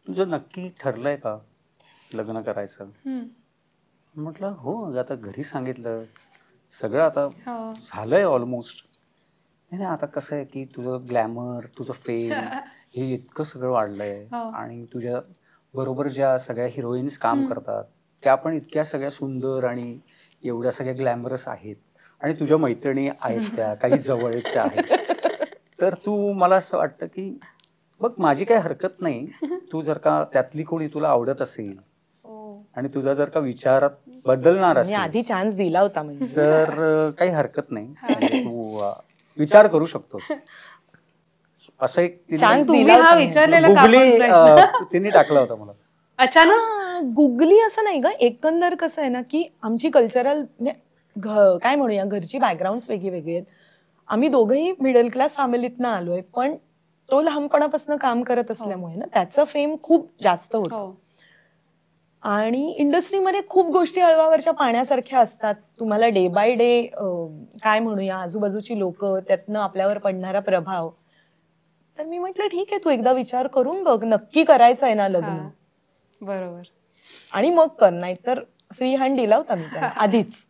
तुझं नक्की ठरलंय का लग्न करायचं? म्हटलं हो, आता घरी सांगितलं सगळं, आता झालंय ऑलमोस्ट. नाही आता कसं आहे की तुझं ग्लॅमर, तुझं फेम हे इतकं सगळं वाढलंय, आणि तुझ्या बरोबर ज्या सगळ्या हिरोईन्स काम करतात त्या पण इतक्या सगळ्या सुंदर आणि एवढ्या सगळ्या ग्लॅमरस आहेत, आणि तुझ्या मैत्रिणी आहेत त्या काही जवळच्या आहेत. तर तू, मला असं वाटतं की बघ माझी काही हरकत नाही, तू जर का त्यातली कोणी तुला आवडत असेल आणि तुझा जर का विचारात बदलणार असेल, आधी चान्स दिला होता म्हणजे, तर काही हरकत नाही, तू विचार करू शकतोस. असं एक चान्स तुम्ही हा विचारलेला तिने टाकला होता मला. अचानक गुगली असं नाही ग, एकंदर कसं आहे ना की आमची कल्चरल काय म्हणूया घरची बॅकग्राऊंड वेगळी वेगळी आहेत. आम्ही दोघंही मिडल क्लास फॅमिलीतनं आलोय, पण तो लहानपणापासून काम करत असल्यामुळे ना त्याचं फेम खूप जास्त होतं. आणि इंडस्ट्रीमध्ये खूप गोष्टी हळवावरच्या पाण्यासारख्या असतात. तुम्हाला डे बाय डे काय म्हणूया आजूबाजूची लोक, त्यातनं आपल्यावर पडणारा प्रभाव. तर मी म्हटलं ठीक आहे, तू एकदा विचार करून बघ, नक्की करायचं आहे ना लग्न. बरोबर. आणि मग कर, नाही तर फ्री हँड दिला होता मी त्याला आधीच.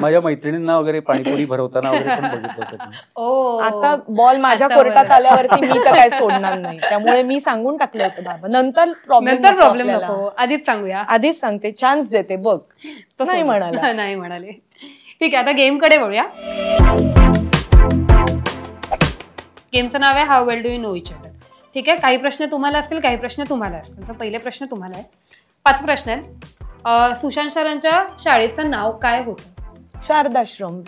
माझ्या मैत्रिणींना वगैरे पाणीपुरी भरवताना वगैरे पण बघितलं होतं. आता बॉल माझ्या कोर्टात आल्यावरती मी तर काय सोडणार नाही, त्यामुळे मी सांगून टाकलं होतं बाबा नंतर प्रॉब्लेम नको, आधीच सांगूया. आधीच सांगते, चान्स देते बघ. तो नाही म्हणाला. नाही म्हणाले. ठीक आहे, आता गेमकडे वळूया. गेमचं नाव आहे how well do you know each other. ठीक आहे, काही प्रश्न तुम्हाला असतील, काही प्रश्न तुम्हाला असतील. पहिले प्रश्न तुम्हाला आहे, 5 प्रश्न आहेत. सुशांत सरांच्या शाळेचं नाव काय होतं? शारदाश्रम.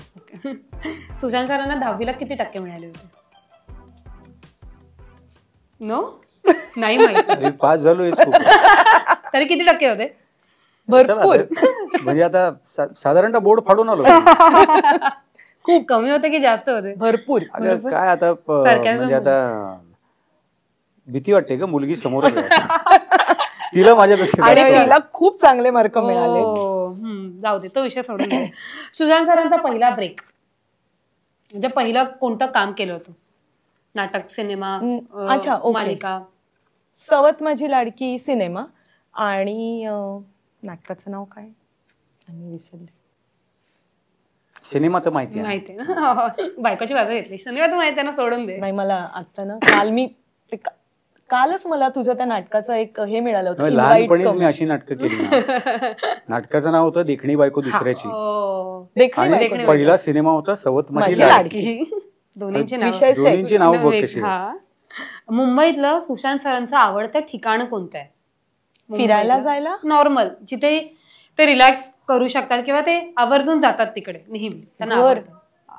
सुशांत सरांना 10वीला किती टक्के मिळाले होते? नो, नाही माहिती. 5 झालो. तरी किती टक्के होते? भरपूर. म्हणजे आता साधारणतः बोर्ड फाडून आलो. खूप कमी होते की जास्त होते? भरपूर. काय आता म्हणजे आता भीती वाटते का, मुलगी समोरच आहे. तिला माझ्यापेक्षा आणि तिला खूप चांगले मार्क मिळाले. जाऊ दे, तो विषय सोडून दे. सुशांत सरांचा पहिला ब्रेक म्हणजे पहिलं कोणतं काम केलं होतं? नाटक, सिनेमा, मालिका? सवत माझी लाडकी सिनेमा, आणि नाटकाचं नाव काय आम्ही विसरले. सिनेमा तर माहिती ना, बायकोची बाजू घेतली. सिनेमा तर माहिती आहे ना, सोडून दे. नाही, मला आता ना कालच मला तुझं त्या नाटकाचं एक हे मिळालं होतं. लहानपणीच मी अशी नाटकं केली. नाटकाचं नाव होतं देखणी बायको दुसऱ्याची, आणि पहिला सिनेमा होता सवत माझी लाडकी. दोन्हींची नाव बघ कशी. मुंबईतलं सुशांत सरांचं आवडतं ठिकाण कोणतं आहे? फिरायला जायला? नॉर्मल, जिथे ते रिलॅक्स करू शकतात किंवा ते आवर्जून जातात तिकडे नेहमी.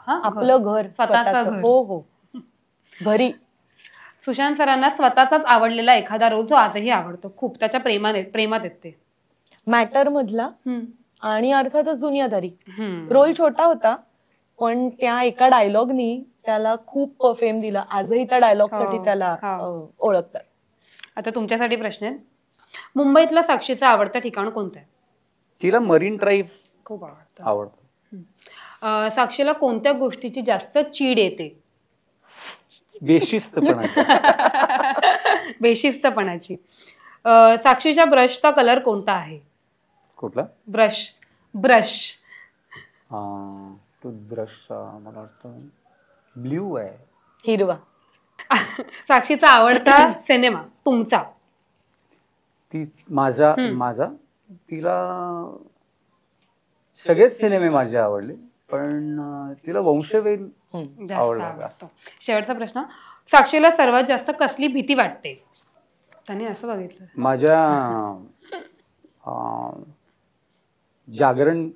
आपलं घर, स्वतःचं. हो हो, घरी. सुशांत सरांना स्वतःचाच आवडलेला एखादा रोल जो आजही आवडतो खूप, त्याच्या प्रेमात येत ते? मॅटर मधला, आणि अर्थातच दुनियादारी. रोल छोटा होता, पण त्या एका डायलॉगनी त्याला खूप फेम दिला. आजही त्या डायलॉग साठी त्याला ओळखतात. आता तुमच्यासाठी प्रश्न आहे, मुंबईतलं साक्षीचं आवडतं ठिकाण कोणतं आहे? तिला मरीन ड्राईव्ह खूप आवडतं. साक्षीला कोणत्या गोष्टीची जास्त चीड येते? बेशिस्तपणाची. बेशिस्तपणाची. साक्षीच्या ब्रशचा कलर कोणता आहे? कुठला? ब्रश. टूथब्रश मला वाटतं ब्ल्यू आहे. हिरवा. साक्षीचा आवडता सिनेमा तुमचा? ती माझा तिला सगळेच सिनेमे माझे आवडले, पण तिला वंशवेल जास्त आवडला. आवडतो. शेवटचा प्रश्न, साक्षीला सर्वात जास्त कसली भीती वाटते? त्याने असं बघितलं. माझ्या जागरण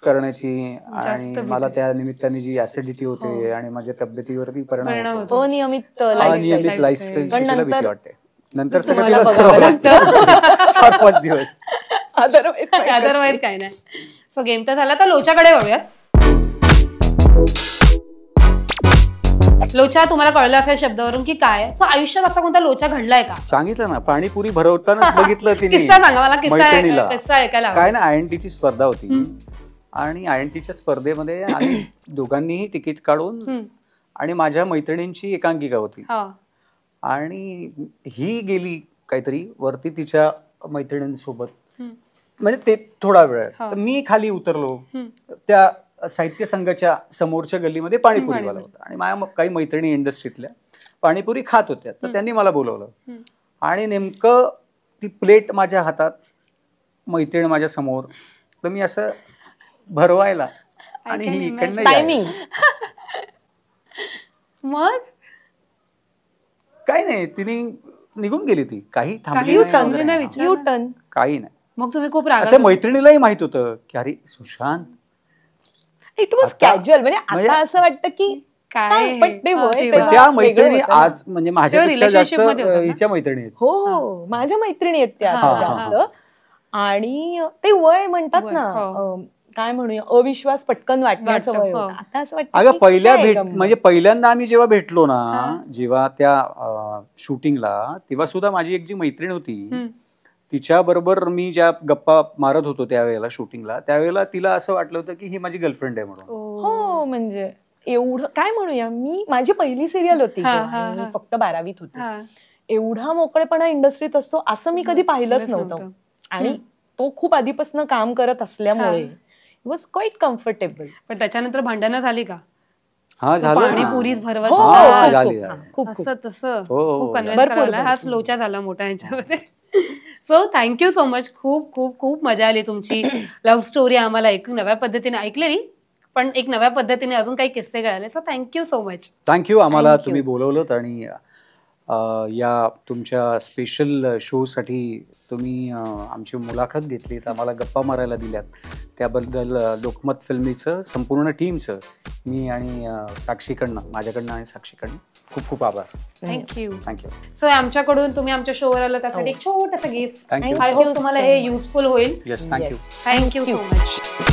करण्याची आणि मला त्या निमित्ताने जी ऍसिडिटी होते आणि माझ्या तब्येतीवरती परिणाम होतो, अनियमित अनियमित लाईफस्टाईल पण भीती वाटते. नंतर सगळं तुम्हाला दिवस बघावं करावं लागतं 4-5 दिवस. अदरवाईज काय नाही. सो गेम तर झाला, तर लोच्याकडे वळूयात. लोचा तुम्हाला कळलं असेल शब्दावरून की काय, सो आयुष्यात असा कोणता लोचा घडलाय का? सांगितलं ना, पाणीपुरी भरवताना बघितलं तिने. किस्सा सांगा मला. मैत्रिणीला. किस्सा ऐकायला काय ना, INTची स्पर्धा होती आणि INTच्या स्पर्धेमध्ये आम्ही दोघांनीही तिकीट काढून, आणि माझ्या मैत्रिणींची एकांकिका होती आणि ही गेली काहीतरी वरती तिच्या मैत्रिणींसोबत, म्हणजे ते थोडा वेळ. तर मी खाली उतरलो. त्या साहित्य संघाच्या समोरच्या गल्लीमध्ये पाणीपुरीवाला होता आणि माझ्या काही मैत्रिणी इंडस्ट्रीतल्या पाणीपुरी खात होत्या. तर त्यांनी मला बोलवलं आणि नेमकं ती प्लेट माझ्या हातात, मैत्रीण माझ्या समोर. तर मी असं भरवायला आणि ही इकडनं टायमिंग. मग काय नाही, तिने निघून गेली. ती काही थांबली नाही, नाही, U-turn. काही नाही. मग तुम्ही खूप रागात त्या मैत्रिणीलाही माहित होतं की अरे सुशांत, इट वॉज कॅज्युअल. म्हणजे आता असं वाटतं की काय पण ते वय तेव्हा त्या वेगळं मैत्रिणी होतं ना. आज म्हणजे माझ्यापेक्षा जास्त relationship मध्ये होत्या ना? हिच्या मैत्रिणी आहेत. हो, माझ्या मैत्रिणी आहेत त्या हा, आता हा, जास्त. आणि ते वय म्हणतात वय, ना, हो. काय म्हणूया, अविश्वास पटकन वाटण्याचं वाटतं, वय हो. होतं. आता असं वाटतं अगं की पहिल्या काय भेट गंमत. म्हणजे पहिल्यांदा आम्ही जेव्हा भेटलो ना, जेव्हा त्या शूटिंगला, तेव्हा सुद्धा माझी एक जी मैत्रीण होती, तिच्या बरोबर मी ज्या गप्पा मारत होतो त्यावेळेला शूटिंगला, त्यावेळेला तिला असं वाटलं होतं की ही माझी गर्लफ्रेंड आहे म्हणून. हो, म्हणजे एवढं काय म्हणूया, माझी पहिली सिरियल होती आणि मी फक्त 12वीत होती. एवढा मोकळेपणा इंडस्ट्रीत असतो असं मी कधी पाहिलंच नव्हतं. आणि तो खूप आधीपासून काम करत असल्यामुळे इट वॉज क्वाईट कम्फर्टेबल. पण त्याच्यानंतर भांडणं झाली का? हा, झालं ना. पाणीपुरीच भरवत हो, होता. झाली. खूप असं तसं हो, खूप कन्व्हिन्स भरपूर, करायला हा भरपूर. लोचा झाला मोठा यांच्यामध्ये. So thank you so much. खूप खूप खूप मजा आली तुमची लव्ह स्टोरी आम्हाला एक नव्या पद्धतीने ऐकलेली, पण एक नव्या पद्धतीने अजून काही किस्से कळाले. So thank you so much. Thank you. आम्हाला Thank you. तुम्ही बोलवलं आणि या तुमच्या स्पेशल शो साठी तुम्ही आमची मुलाखत घेतलीत, आम्हाला गप्पा मारायला दिल्यात, त्याबद्दल लोकमत फिल्मीचं संपूर्ण टीमचं मी आणि साक्षीकडनं, माझ्याकडनं आणि साक्षीकडनं खूप खूप आभार. थँक्यू. थँक्यू. सो आमच्याकडून तुम्ही आमच्या शोवर आलं त्यासाठी एक छोटंसं गिफ्ट. थँक्यू. आय होप तुम्हाला हे युजफुल होईल. Yes, thank you. Thank you so much.